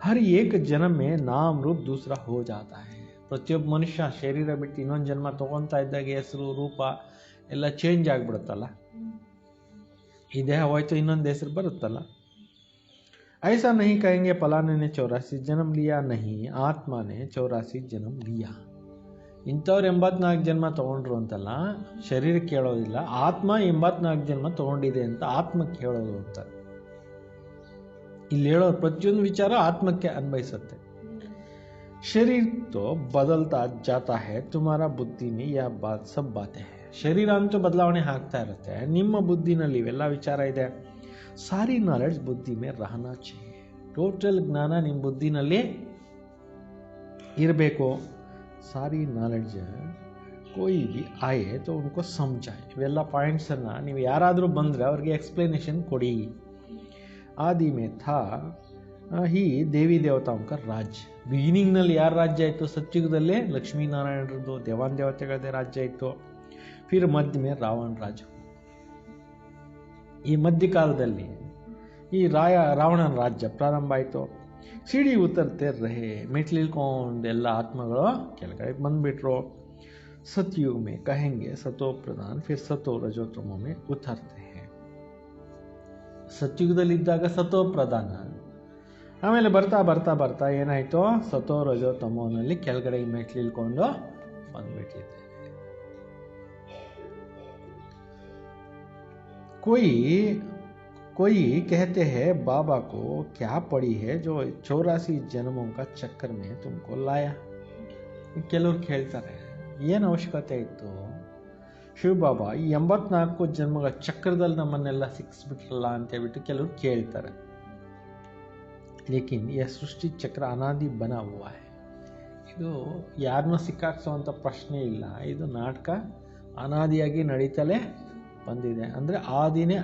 ಹರ್ ಏಕ ಜನ್ಮ ಮೇ ನಾಮ್ ರೂಪ್ ದೂಸರಾ ಹೋ ಜಾತಾ ಹೈ. ಪ್ರತಿಯೊಬ್ಬ ಮನುಷ್ಯ ಶರೀರ ಬಿಟ್ಟು ಇನ್ನೊಂದು ಜನ್ಮ ತಗೊಂತಾ ಇದ್ದಾಗ ಹೆಸರು ರೂಪ ಎಲ್ಲ ಚೇಂಜ್ ಆಗಿಬಿಡುತ್ತಲ್ಲ. ಈ ದೇಹ ಹೋಯ್ತು, ಇನ್ನೊಂದು ಹೆಸರು ಬರುತ್ತಲ್ಲ. ऐसा नहीं कहेंगे फलाने ने 84 जन्म लिया. नहीं, आत्मा ने 84 जन्म लिया. ಇಂಥವ್ರು 84 ಜನ್ಮ ತಗೊಂಡ್ರು ಅಂತಲ್ಲ, ಶರೀರಕ್ಕೆ ಹೇಳೋದಿಲ್ಲ. ಆತ್ಮ 84 ಜನ್ಮ ತಗೊಂಡಿದೆ ಅಂತ ಆತ್ಮಕ್ಕೆ ಹೇಳೋದು ಅಂತ. ಇಲ್ಲಿ ಹೇಳೋ ಪ್ರತಿಯೊಂದು ವಿಚಾರ ಆತ್ಮಕ್ಕೆ ಅನ್ವಯಿಸುತ್ತೆ. ಶರೀರ ತೋ ಬದಲ್ತಾ ಜಾತಾ ಹೈ, ತುಮಾರಾ ಬುದ್ಧಿ ಮೇ ಯಹ ಬಾತ್ ಸಬ್ ಬಾತೆ ಹೈ. ಶರೀರ ಅಂತೂ ಬದಲಾವಣೆ ಆಗ್ತಾ ಇರುತ್ತೆ, ನಿಮ್ಮ ಬುದ್ಧಿನಲ್ಲಿ ಇವೆಲ್ಲ ವಿಚಾರ ಇದೆ. ಸಾರಿ ನಾಲೆಡ್ಜ್ ಬುದ್ಧಿ ಮೇ ರಹನಾ ಚಾಹಿಯೆ. ಟೋಟಲ್ ಜ್ಞಾನ ನಿಮ್ಮ ಬುದ್ಧಿನಲ್ಲಿ ಇರಬೇಕು. ಸಾರಿ ನಾಲೆಡ್ಜ್ ಕೋಯಿ ಭಿ ಆಯೆ ತೋ ಉನ್ಕೋ ಸಮझाए. ಇವೆಲ್ಲ ಪಾಯಿಂಟ್ಸನ್ನು ನೀವು ಯಾರಾದರೂ ಬಂದರೆ ಅವ್ರಿಗೆ ಎಕ್ಸ್ಪ್ಲನೇಷನ್ ಕೊಡಿ. ಆದಿ ಮೇ ಥಾ ಹಿ ದೇವಿ ದೇವತಾओं का ರಾಜ್ಯ. ಬಿಗಿನಿಂಗ್ನಲ್ಲಿ ಯಾರ ರಾಜ್ಯ ಇತ್ತು? ಸತ್ಯುಗದಲ್ಲೇ ಲಕ್ಷ್ಮೀನಾರಾಯಣರದ್ದು ದೇವಾನ್ ದೇವತೆಗಳದೇ ರಾಜ್ಯ ಇತ್ತು. ಫಿರ್ ಮಧ್ಯ ಮೇ ರಾವಣ ರಾಜ. ಈ ಮಧ್ಯಕಾಲದಲ್ಲಿ ಈ ರಾವಣನ ರಾಜ್ಯ ಪ್ರಾರಂಭ ಆಯಿತು. ಸಿಡಿ ಉತ್ತರ್ತೆ ರಹೆ, ಮೆಟ್ಲಿಳ್ಕೊಂಡೆಲ್ಲ ಆತ್ಮಗಳು ಕೆಳಗಡೆ ಬಂದ್ಬಿಟ್ರು. सतयुग में कहेंगे सतो प्रधान, फिर सतो रजोतमो में उतरते हैं. ಸತ್ಯುಗದಲ್ಲಿದ್ದಾಗ ಸತೋ ಪ್ರಧಾನ, ಆಮೇಲೆ ಬರ್ತಾ ಬರ್ತಾ ಬರ್ತಾ ಏನಾಯ್ತು, ಸತೋ ರಜೋ ತಮೋನಲ್ಲಿ ಕೆಳಗಡೆ ಮೆಟ್ಲಿಳ್ಕೊಂಡು ಬಂದ್ಬಿಟ್ಟಿದೆ. कोई कहते हैं बाबा को क्या पड़ी है जो 84 जन्मों का चक्कर में तुमको लाया. ಕೆಲವ್ರು ಕೇಳ್ತಾರೆ, ಏನು ಅವಶ್ಯಕತೆ ಇತ್ತು ಶಿವಬಾಬಾ ಈ 84 ಜನ್ಮಗಳ ಚಕ್ರದಲ್ಲಿ ನಮ್ಮನ್ನೆಲ್ಲ ಸಿಕ್ಕಿಸ್ಬಿಟ್ರಲ್ಲ ಅಂತ ಹೇಳ್ಬಿಟ್ಟು ಕೆಲವರು ಕೇಳ್ತಾರೆ. ಲೇಕಿನ್ ಈ ಸೃಷ್ಟಿ ಚಕ್ರ ಅನಾದಿ ಬನಾ ಹುವಾ ಹೈ. ಇದು ಯಾರನ್ನೂ ಸಿಕ್ಕಾಕ್ಸೋವಂಥ ಪ್ರಶ್ನೆ ಇಲ್ಲ. ಇದು ನಾಟಕ ಅನಾದಿಯಾಗಿ ನಡೀತಲೇ ಬಂದಿದೆ. ಅಂದರೆ ಆದಿನೇ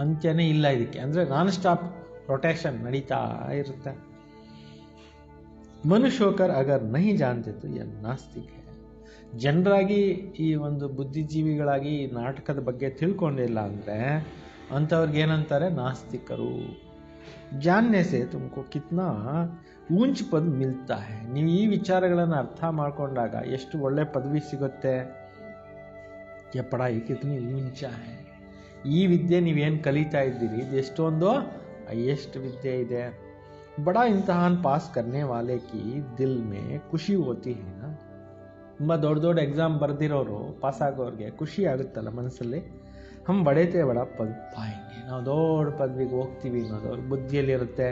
ಅಂತ್ಯನೇ ಇಲ್ಲ ಇದಕ್ಕೆ. ಅಂದರೆ ನಾನ್ ಸ್ಟಾಪ್ ರೊಟೇಷನ್ ನಡೀತಾ ಇರುತ್ತೆ. ಮನುಷ್ಯ ಹೋಕರ್ ಅಗರ್ ನಹಿ ಜಾನ್ತೆ ತೋ ಯಹ ನಾಸ್ತಿಕ್ ಹೈ. ಜನರಾಗಿ ಈ ಒಂದು ಬುದ್ಧಿಜೀವಿಗಳಾಗಿ ಈ ನಾಟಕದ ಬಗ್ಗೆ ತಿಳ್ಕೊಂಡಿಲ್ಲ ಅಂದರೆ ಅಂಥವ್ರಿಗೆ ಏನಂತಾರೆ, ನಾಸ್ತಿಕರು. ಜಾನ್ನೆ ಸೆ ತುಮಕೋ ಕಿತ್ನಾ ಊಂಚ್ ಪದ್ ಮಿಲ್ತಾ ಹೈ. ನೀವು ಈ ವಿಚಾರಗಳನ್ನು ಅರ್ಥ ಮಾಡ್ಕೊಂಡಾಗ ಎಷ್ಟು ಒಳ್ಳೆ ಪದವಿ ಸಿಗುತ್ತೆ. ಯ ಪಢಾಯಿ ಕಿತ್ನಿ ಊಂಚ ಹೈ. ಈ ವಿದ್ಯೆ ನೀವೇನು ಕಲಿತಾ ಇದ್ದೀರಿ ಇದು ಎಷ್ಟೊಂದು ಹೈಯೆಸ್ಟ್ ವಿದ್ಯೆ ಇದೆ. ಬಡಾ ಇಮ್ತಿಹಾನ್ ಪಾಸ್ ಕರ್ನೆ ವಾಲೆ ಕಿ ದಿಲ್ ಮೇ ಖುಷಿ ಹೋತಿ ಹೈ ನಾ. ತುಂಬ ದೊಡ್ಡ ದೊಡ್ಡ ಎಕ್ಸಾಮ್ ಬರೆದಿರೋರು ಪಾಸ್ ಆಗೋರಿಗೆ ಖುಷಿ ಆಗುತ್ತಲ್ಲ ಮನಸ್ಸಲ್ಲಿ. ಹಮ್ ಬಡೇತೆ ಬಡ ಪದ್ ಪಾಯಂಗೆ, ನಾವು ದೊಡ್ಡ ಪದವಿಗೆ ಹೋಗ್ತೀವಿ ಅನ್ನೋದು ಅವ್ರ ಬುದ್ಧಿಯಲ್ಲಿರುತ್ತೆ.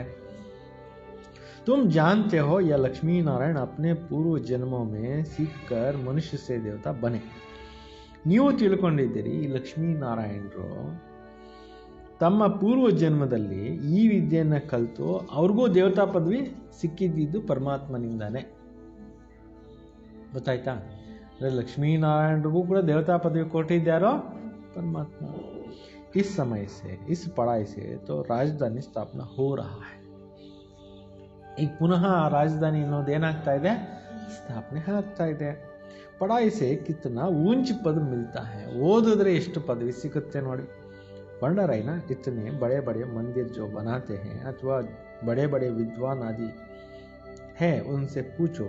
ತುಮ್ ಜಾನ್ತೆ ಹೋ ಯಾ ಲಕ್ಷ್ಮೀ ನಾರಾಯಣ ಅಪ್ನೆ ಪೂರ್ವ ಜನ್ಮೋ ಮೇ ಸೀಖ್ ಕರ್ ಮನುಷ್ಯ ಸೇ ದೇವತಾ ಬನೆ. ನೀವು ತಿಳ್ಕೊಂಡಿದ್ದೀರಿ ಈ ಲಕ್ಷ್ಮೀನಾರಾಯಣರು ತಮ್ಮ ಪೂರ್ವ ಜನ್ಮದಲ್ಲಿ ಈ ವಿದ್ಯೆಯನ್ನು ಕಲಿತು ಅವ್ರಿಗೂ ದೇವತಾ ಪದವಿ ಸಿಕ್ಕಿದ್ದು ಪರಮಾತ್ಮನಿಂದಾನೆ. ಗೊತ್ತಾಯ್ತಾ? ಅಂದರೆ ಲಕ್ಷ್ಮೀನಾರಾಯಣರಿಗೂ ಕೂಡ ದೇವತಾ ಪದವಿ ಕೊಟ್ಟಿದ್ದಾರೋ परमात्मा. इस समय से, इस पढ़ाई से तो राजधानी स्थापना हो रहा है. ಈಗ ಪುನಃ ಆ ರಾಜಧಾನಿ ಅನ್ನೋದೇನಾಗ್ತಾ ಇದೆ, ಸ್ಥಾಪನೆ ಆಗ್ತಾ ಇದೆ. पढ़ाई से कितना ऊंच पद मिलता है. ಓದಿದ್ರೆ ಎಷ್ಟು ಪದವಿ ಸಿಗುತ್ತೆ ನೋಡಿ. पढ़ रहे ना, इतने बड़े बड़े मंदिर जो बनाते हैं अथवा बड़े बड़े विद्वान आदि है उनसे पूछो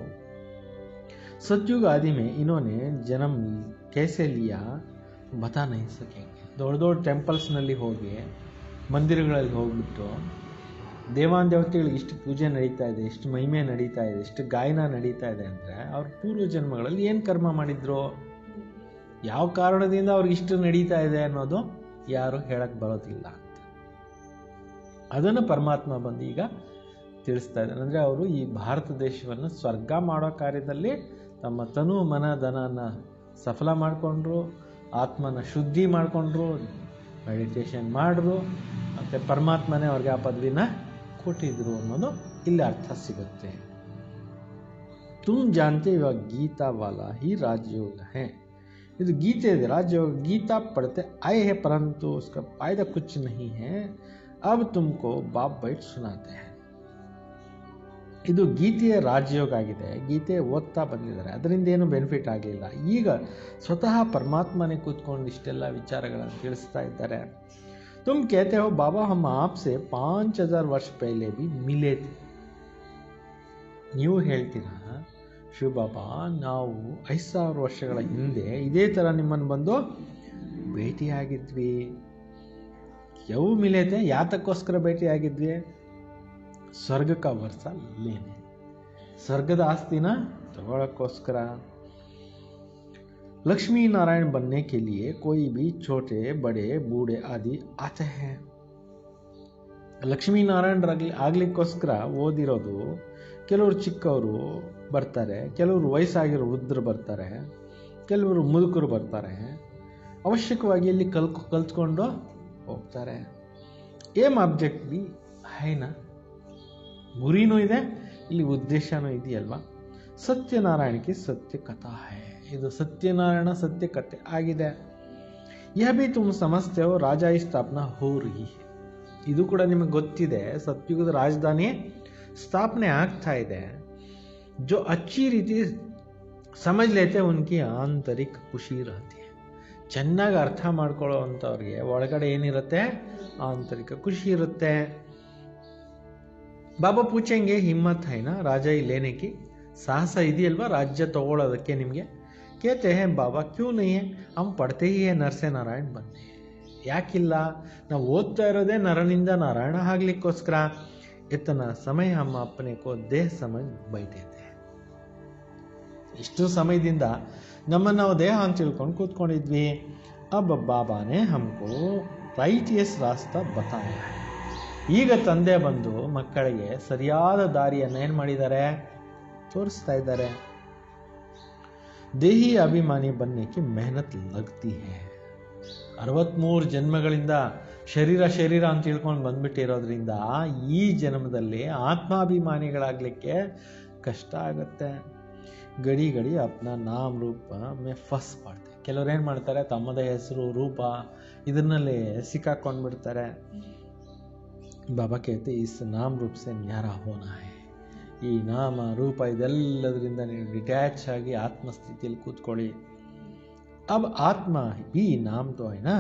सतयुग आदि में इन्होंने जन्म कैसे लिया बता नहीं सकेंगे. ದೊಡ್ಡ ದೊಡ್ಡ ಟೆಂಪಲ್ಸ್ನಲ್ಲಿ ಹೋಗಿ ಮಂದಿರಗಳಲ್ಲಿ ಹೋಗ್ಬಿಟ್ಟು ದೇವಾನ್ ದೇವತೆಗಳಿಗೆ ಇಷ್ಟು ಪೂಜೆ ನಡೀತಾ ಇದೆ, ಇಷ್ಟು ಮಹಿಮೆ ನಡೀತಾ ಇದೆ, ಇಷ್ಟು ಗಾಯನ ನಡೀತಾ ಇದೆ ಅಂದರೆ ಅವ್ರ ಪೂರ್ವ ಜನ್ಮಗಳಲ್ಲಿ ಏನು ಕರ್ಮ ಮಾಡಿದ್ರು, ಯಾವ ಕಾರಣದಿಂದ ಅವ್ರಿಗೆ ಇಷ್ಟು ನಡೀತಾ ಇದೆ ಅನ್ನೋದು ಯಾರು ಹೇಳಕ್ಕೆ ಬರೋದಿಲ್ಲ ಅಂತ. ಅದನ್ನು ಪರಮಾತ್ಮ ಬಂದು ಈಗ ತಿಳಿಸ್ತಾ ಇದ್ದಾನೆ. ಅಂದರೆ ಅವರು ಈ ಭಾರತ ದೇಶವನ್ನು ಸ್ವರ್ಗ ಮಾಡೋ ಕಾರ್ಯದಲ್ಲಿ ತಮ್ಮ ತನು ಮನ ಧನನ ಸಫಲ ಮಾಡಿಕೊಂಡ್ರು, ಆತ್ಮನ ಶುದ್ಧಿ ಮಾಡಿಕೊಂಡ್ರು, ಮೆಡಿಟೇಷನ್ ಮಾಡಿದ್ರು, ಮತ್ತು ಪರಮಾತ್ಮನೇ ಅವ್ರಿಗೆ ಆ ಪದವಿನ ಕೊಟ್ಟಿದ್ರು ಅನ್ನೋದು ಇಲ್ಲಿ ಅರ್ಥ ಸಿಗುತ್ತೆ. ತುಮ್ ಜಾನ್ತೆ ಇವಾಗ ಗೀತಾ ವಾಲಾ ಹಿ ರಾಜಯೋಗ ಹೇ. ಇದು ಗೀತೆ ಇದೆ, ರಾಜಯೋಗ. ಗೀತಾ ಪढ़ते आए हैं परंतु उसका फायदा कुछ नहीं है. अब तुमको बाप बैठ सुनाते हैं. ಇದು ಗೀತೆಯ ರಾಜಯೋಗ ಆಗಿದೆ. ಗೀತೆ ಓದ್ತಾ ಬಂದಿದ್ದಾರೆ, ಅದರಿಂದ ಏನು ಬೆನಿಫಿಟ್ ಆಗಲಿಲ್ಲ. ಈಗ ಸ್ವತಃ ಪರಮಾತ್ಮನೇ ಕೂತ್ಕೊಂಡು ಇಷ್ಟೆಲ್ಲ ವಿಚಾರಗಳನ್ನು ತಿಳಿಸ್ತಾ ಇದ್ದಾರೆ. तुम कहते हो बाबा हम आपसे 5000 ವರ್ಷ पहले भी मिले थे. ನೀವು ಹೇಳ್ತೀರಾ ಶಿವಬಾಬಾ ನಾವು 5000 ವರ್ಷಗಳ ಹಿಂದೆ ಇದೇ ಥರ ನಿಮ್ಮನ್ನು ಬಂದು ಭೇಟಿಯಾಗಿದ್ವಿ. ಯಾವ ಮಿಲೇತೆ, ಯಾತಕ್ಕೋಸ್ಕರ ಭೇಟಿಯಾಗಿದ್ವಿ? ಸ್ವರ್ಗ ಕಾ ವರ್ಷ ಲೇನೆ, ಸ್ವರ್ಗದ ಆಸ್ತಿನ ತಗೊಳ್ಳೋಕ್ಕೋಸ್ಕರ. लक्ष्मी नारायण बनने के लिए कोई भी छोटे बड़े बूढ़े आदि आते हैं. ಲಕ್ಷ್ಮೀ ನಾರಾಯಣರಾಗಲಿ ಆಗ್ಲಿಕ್ಕೋಸ್ಕರ ಓದಿರೋದು ಕೆಲವರು ಚಿಕ್ಕವರು ಬರ್ತಾರೆ, ಕೆಲವರು ವಯಸ್ಸಾಗಿರೋ ವೃದ್ಧರು ಬರ್ತಾರೆ, ಕೆಲವರು ಮುದುಕರು ಬರ್ತಾರೆ. ಅವಶ್ಯಕವಾಗಿ ಇಲ್ಲಿ ಕಲ್ತ್ಕೊಂಡು ಹೋಗ್ತಾರೆ. ಏಮ್ ಆಬ್ಜೆಕ್ಟ್ ಬಿ ಹೈನಾ, ಗುರಿನೂ ಇದೆ, ಇಲ್ಲಿ ಉದ್ದೇಶನೂ ಇದೆಯಲ್ವಾ. ಸತ್ಯನಾರಾಯಣಕ್ಕೆ ಸತ್ಯ ಕಥಾ ಹೈ. ಇದು ಸತ್ಯನಾರಾಯಣ ಸತ್ಯ ಕಥೆ ಆಗಿದೆ. ಯಹ ಬಿ ತುಮ್ ಸಮಜ್ತೆ ಹೋ ರಾಜಾಯಿ ಸ್ಥಾಪನಾ ಹೋ ರಹಿ ಹೈ. ಇದು ಕೂಡ ನಿಮಗೆ ಗೊತ್ತಿದೆ, ಸತ್ಯುಗದ ರಾಜಧಾನಿ ಸ್ಥಾಪನೆ ಆಗ್ತಾ ಇದೆ. ಜೋ ಅಚ್ಚಿ ರೀತಿ ಸಮಜ್ ಲೇತೆ ಉನ್ಕಿ ಆಂತರಿಕ ಖುಷಿ ಇರತ್ತೆ. ಚೆನ್ನಾಗಿ ಅರ್ಥ ಮಾಡ್ಕೊಳ್ಳೋ ಅಂಥವ್ರಿಗೆ ಒಳಗಡೆ ಏನಿರುತ್ತೆ, ಆಂತರಿಕ ಖುಷಿ ಇರುತ್ತೆ. ಬಾಬಾ ಪೂಛೆಂಗೆ ಹಿಮ್ಮತ್ ಹೈ ನಾ ರಾಜ ಈ ಲೇನೆ ಕಿ, ಸಾಹಸ ಇದೆಯಲ್ವಾ ರಾಜ್ಯ ತಗೊಳ್ಳೋದಕ್ಕೆ ನಿಮಗೆ? कहते हैं बाबा क्यों नहीं है, हम पढ़ते ही है नर से नारायण बनने. ಯಾಕಿಲ್ಲ? ನಾವು ಓದ್ತಾ ಇರೋದೇ ನರನಿಂದ ನಾರಾಯಣ ಆಗ್ಲಿಕ್ಕೋಸ್ಕರ. ಇತನ ಸಮಯ ಹಮ್ ಅಪ್ನೆ ಕೋ ದೇಹ ಸಮझ बैठे थे. ಇಷ್ಟು ಸಮಯದಿಂದ ನಮ್ಮನ್ನು ನಾವು ದೇಹ ಅಂತ ತಿಳ್ಕೊಂಡು ಕೂತ್ಕೊಂಡಿದ್ವಿ. ಅಬ್ ಬಾಬಾನೇ ಹಮ್ಕೋ ರೈಟಿಯಸ್ ರಾಸ್ತಾ ಬತಾಯ. ಈಗ ತಂದೆ ಬಂದು ಮಕ್ಕಳಿಗೆ ಸರಿಯಾದ ದಾರಿಯನ್ನು ಏನು ಮಾಡಿದ್ದಾರೆ? ತೋರಿಸ್ತಾ ಇದ್ದಾರೆ. ದೇಹಿ ಅಭಿಮಾನಿ ಬನ್ನಕ್ಕೆ ಮೆಹನತ್ ಲಗ್ತಿ ಹೈ. 63 ಜನ್ಮಗಳಿಂದ ಶರೀರ ಅಂತ ತಿಳ್ಕೊಂಡು ಬಂದ್ಬಿಟ್ಟಿರೋದ್ರಿಂದ ಈ ಜನ್ಮದಲ್ಲಿ ಆತ್ಮಾಭಿಮಾನಿಗಳಾಗಲಿಕ್ಕೆ ಕಷ್ಟ ಆಗುತ್ತೆ. ಗಡಿ ಗಡಿ ಅಪ್ನ ನಾಮ ರೂಪ ಮೇ ಫಸ್ ಮಾಡ್ತಾರೆ. ಕೆಲವ್ರು ಏನು ಮಾಡ್ತಾರೆ? ತಮ್ಮದೇ ಹೆಸರು ರೂಪ ಇದನ್ನಲ್ಲೇ ಸಿಕ್ಕಾಕೊಂಡ್ಬಿಡ್ತಾರೆ. ಬಾಬಾ ಕೇಳ್ತೆ ಇಸ್ ನಾಮ ರೂಪ ಸೆ ನ್ಯಾರಾ ಹೋನಾ ಹೈ. ಈ ನಾಮ ರೂಪ ಇದೆಲ್ಲದರಿಂದ ನೀವು ಡಿಟ್ಯಾಚ್ ಆಗಿ ಆತ್ಮಸ್ಥಿತಿಯಲ್ಲಿ ಕೂತ್ಕೊಳ್ಳಿ. अब आत्मा भी नाम तो है ना.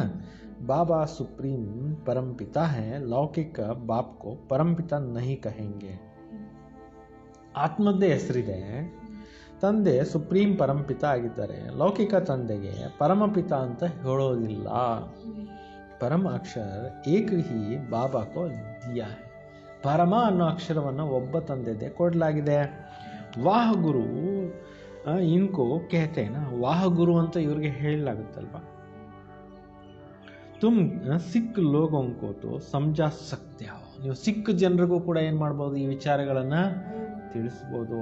बाबा सुप्रीम परमपिता है. लौकिक बाप को परमपिता नहीं कहेंगे. ಆತ್ಮದ್ದೇ ಹೆಸರಿದೆ. ತಂದೆ ಸುಪ್ರೀಂ ಪರಮಪಿತ ಆಗಿದ್ದಾರೆ. ಲೌಕಿಕ ತಂದೆಗೆ ಪರಮಪಿತ ಅಂತ ಹೇಳೋದಿಲ್ಲ. ಪರಮ ಅಕ್ಷರ ಏಕ ಹಿ ಬಾಬಾ ಕೋ ದಿಯಾ ಹೈ. ಪರಮ ಅನ್ನೋ ಅಕ್ಷರವನ್ನು ಒಬ್ಬ ತಂದೆದೆ ಕೊಡಲಾಗಿದೆ. ವಾಹ ಗುರು ಇನ್ಕೋ ಕೇತೇನ. ವಾಹ ಗುರು ಅಂತ ಇವ್ರಿಗೆ ಹೇಳಲಾಗುತ್ತಲ್ವ. ತುಮ್ ಸಿಖ್ ಲೋಗೋಂಕೋ ತೋ ಸಮಜಾ ಸಕ್ತೆ ಹೋ. ನೀವು ಸಿಖ್ ಜನರಿಗೂ ಕೂಡ ಏನು ಮಾಡ್ಬೋದು? ಈ ವಿಚಾರಗಳನ್ನು ತಿಳಿಸ್ಬೋದು.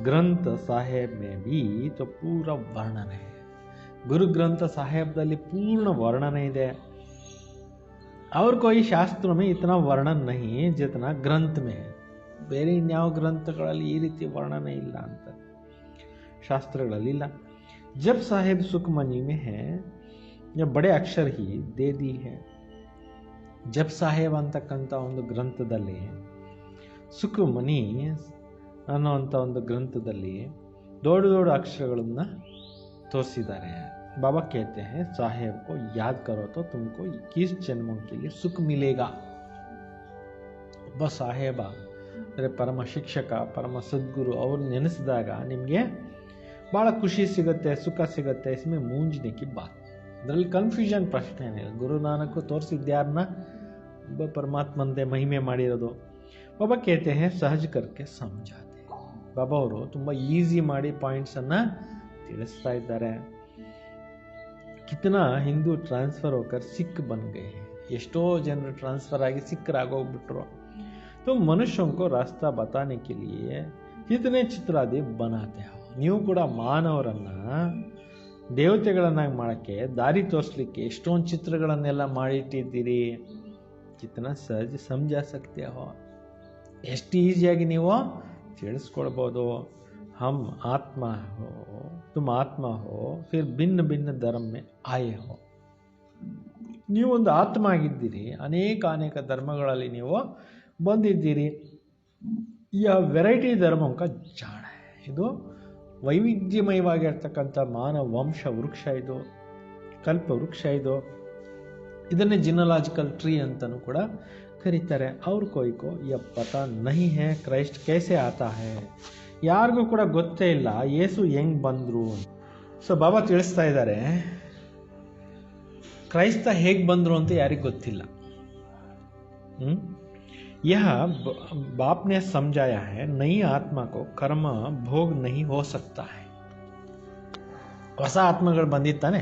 ಗ್ರಂಥ ಸಾಹೇಬ್ ಮೇ ಬಿ ತೋ ಪೂರ ವರ್ಣನೆ. ಗುರು ಗ್ರಂಥ ಸಾಹೇಬ್ದಲ್ಲಿ ಪೂರ್ಣ ವರ್ಣನೆ ಇದೆ. और कोई शास्त्र में इतना वर्णन नहीं जितना ग्रंथ में है. ಬೇರೆ ಇನ್ಯಾವ ಗ್ರಂಥಗಳಲ್ಲಿ ಈ ರೀತಿ ವರ್ಣನೆ ಇಲ್ಲ ಅಂತ ಶಾಸ್ತ್ರಗಳಲ್ಲಿ ಇಲ್ಲ. ಜಬ್ ಸಾಹೇಬ್ ಸುಖಮನಿ ಮೇ ಹೈ ಬಡೆ ಅಕ್ಷರ ಹಿ ದೇ ದಿ ಹೈ. ಜಬ್ ಸಾಹೇಬ್ ಅಂತಕ್ಕಂಥ ಒಂದು ಗ್ರಂಥದಲ್ಲಿ, ಸುಖಮನಿ ಅನ್ನೋವಂಥ ಒಂದು ಗ್ರಂಥದಲ್ಲಿ ದೊಡ್ಡ ದೊಡ್ಡ ಅಕ್ಷರಗಳನ್ನು ತೋರಿಸಿದ್ದಾರೆ. बाबा कहते हैं साहेब को याद करो तो तुमको 21 जन्मों के लिए सुख मिलेगा. ಒಬ್ಬ ಸಾಹೇಬ ಅಂದರೆ ಪರಮ ಶಿಕ್ಷಕ, ಪರಮ ಸದ್ಗುರು ಅವ್ರು ನೆನೆಸಿದಾಗ ನಿಮಗೆ ಭಾಳ ಖುಷಿ ಸಿಗುತ್ತೆ, ಸುಖ ಸಿಗುತ್ತೆ. ಇಸ್ಮೆ ಮೂಂಜ್ನೆ ಕಿ ಬಾತ್. ಅದರಲ್ಲಿ ಕನ್ಫ್ಯೂಷನ್ ಪ್ರಶ್ನೆ ಏನಿಲ್ಲ. ಗುರುನಾನಕ್ ತೋರಿಸಿದ್ಯಾರನ್ನ ಒಬ್ಬ ಪರಮಾತ್ಮಂದೆ ಮಹಿಮೆ ಮಾಡಿರೋದು. ಬಾಬಾ ಕೇತೆ ಹೇ ಸಹಜ ಕರ್ಕೆ ಸಮಜಾತೆ. ಬಾಬಾ ಅವರು ತುಂಬ ಈಸಿ ಮಾಡಿ ಪಾಯಿಂಟ್ಸನ್ನು ತಿಳಿಸ್ತಾ ಇದ್ದಾರೆ. ಕಿತನಾ ಹಿಂದೂ ಟ್ರಾನ್ಸ್ಫರ್ ಹೋಕರ್ ಸಿಖ್ ಬನ್ ಗए. ಎಷ್ಟೋ ಜನರು ಟ್ರಾನ್ಸ್ಫರ್ ಆಗಿ ಸಿಖ್ರಾಗೋಗ್ಬಿಟ್ರು. तो मनुष्यों को रास्ता बताने के लिए कितने ಚಿತ್ರಾದಿ बनाते हो. ನೀವು ಕೂಡ ಮಾನವರನ್ನ ದೇವತೆಗಳನ್ನಾಗಿ ಮಾಡೋಕ್ಕೆ, ದಾರಿ ತೋರಿಸ್ಲಿಕ್ಕೆ ಎಷ್ಟೊಂದು ಚಿತ್ರಗಳನ್ನೆಲ್ಲ ಮಾಡಿಟ್ಟಿದ್ದೀರಿ. ಕಿತನಾ ಸಹಜ ಸಮಜಾ ಸಕ್ತೆ ಹೋ. ಎಷ್ಟು ಈಸಿಯಾಗಿ ನೀವು ತಿಳಿಸ್ಕೊಳ್ಬೋದು. हम आत्मा हो, तुम आत्मा हो, फिर भिन्न भिन्न धर्म में आए हो. ನೀವು ಒಂದು ಆತ್ಮ ಆಗಿದ್ದೀರಿ, ಅನೇಕ ಧರ್ಮಗಳಲ್ಲಿ ನೀವು ಬಂದಿದ್ದೀರಿ. ಈ ವೆರೈಟಿ ಧರ್ಮಕ ಜಾಣ. ಇದು ವೈವಿಧ್ಯಮಯವಾಗಿರ್ತಕ್ಕಂಥ ಮಾನವ ವಂಶ ವೃಕ್ಷ, ಇದು ಕಲ್ಪ ವೃಕ್ಷ. ಇದನ್ನೇ ಜಿನಲಾಜಿಕಲ್ ಟ್ರೀ ಅಂತಲೂ ಕೂಡ ಕರೀತಾರೆ. ಅವ್ರ ಕೋಯ್ಕೋ ಯ ಪತಾ ನಹಿ ಹೈ ಕ್ರೈಸ್ಟ್ ಕೈಸೆ ಆತಾ ಹೈ. ಯಾರಿಗೂ ಕೂಡ ಗೊತ್ತೇ ಇಲ್ಲ ಯೇಸು ಹೆಂಗೆ ಬಂದರು. ಸೊ ಬಾಬಾ ತಿಳಿಸ್ತಾ ಇದ್ದಾರೆ, ಕ್ರೈಸ್ತ ಹೇಗೆ ಬಂದರು ಅಂತ ಯಾರಿಗೆ ಗೊತ್ತಿಲ್ಲ. यह बाप ने समझाया है नई आत्मा को कर्म भोग नहीं हो सकता है. ಹೊಸ ಆತ್ಮಗಳು ಬಂದಿತ್ತಾನೆ.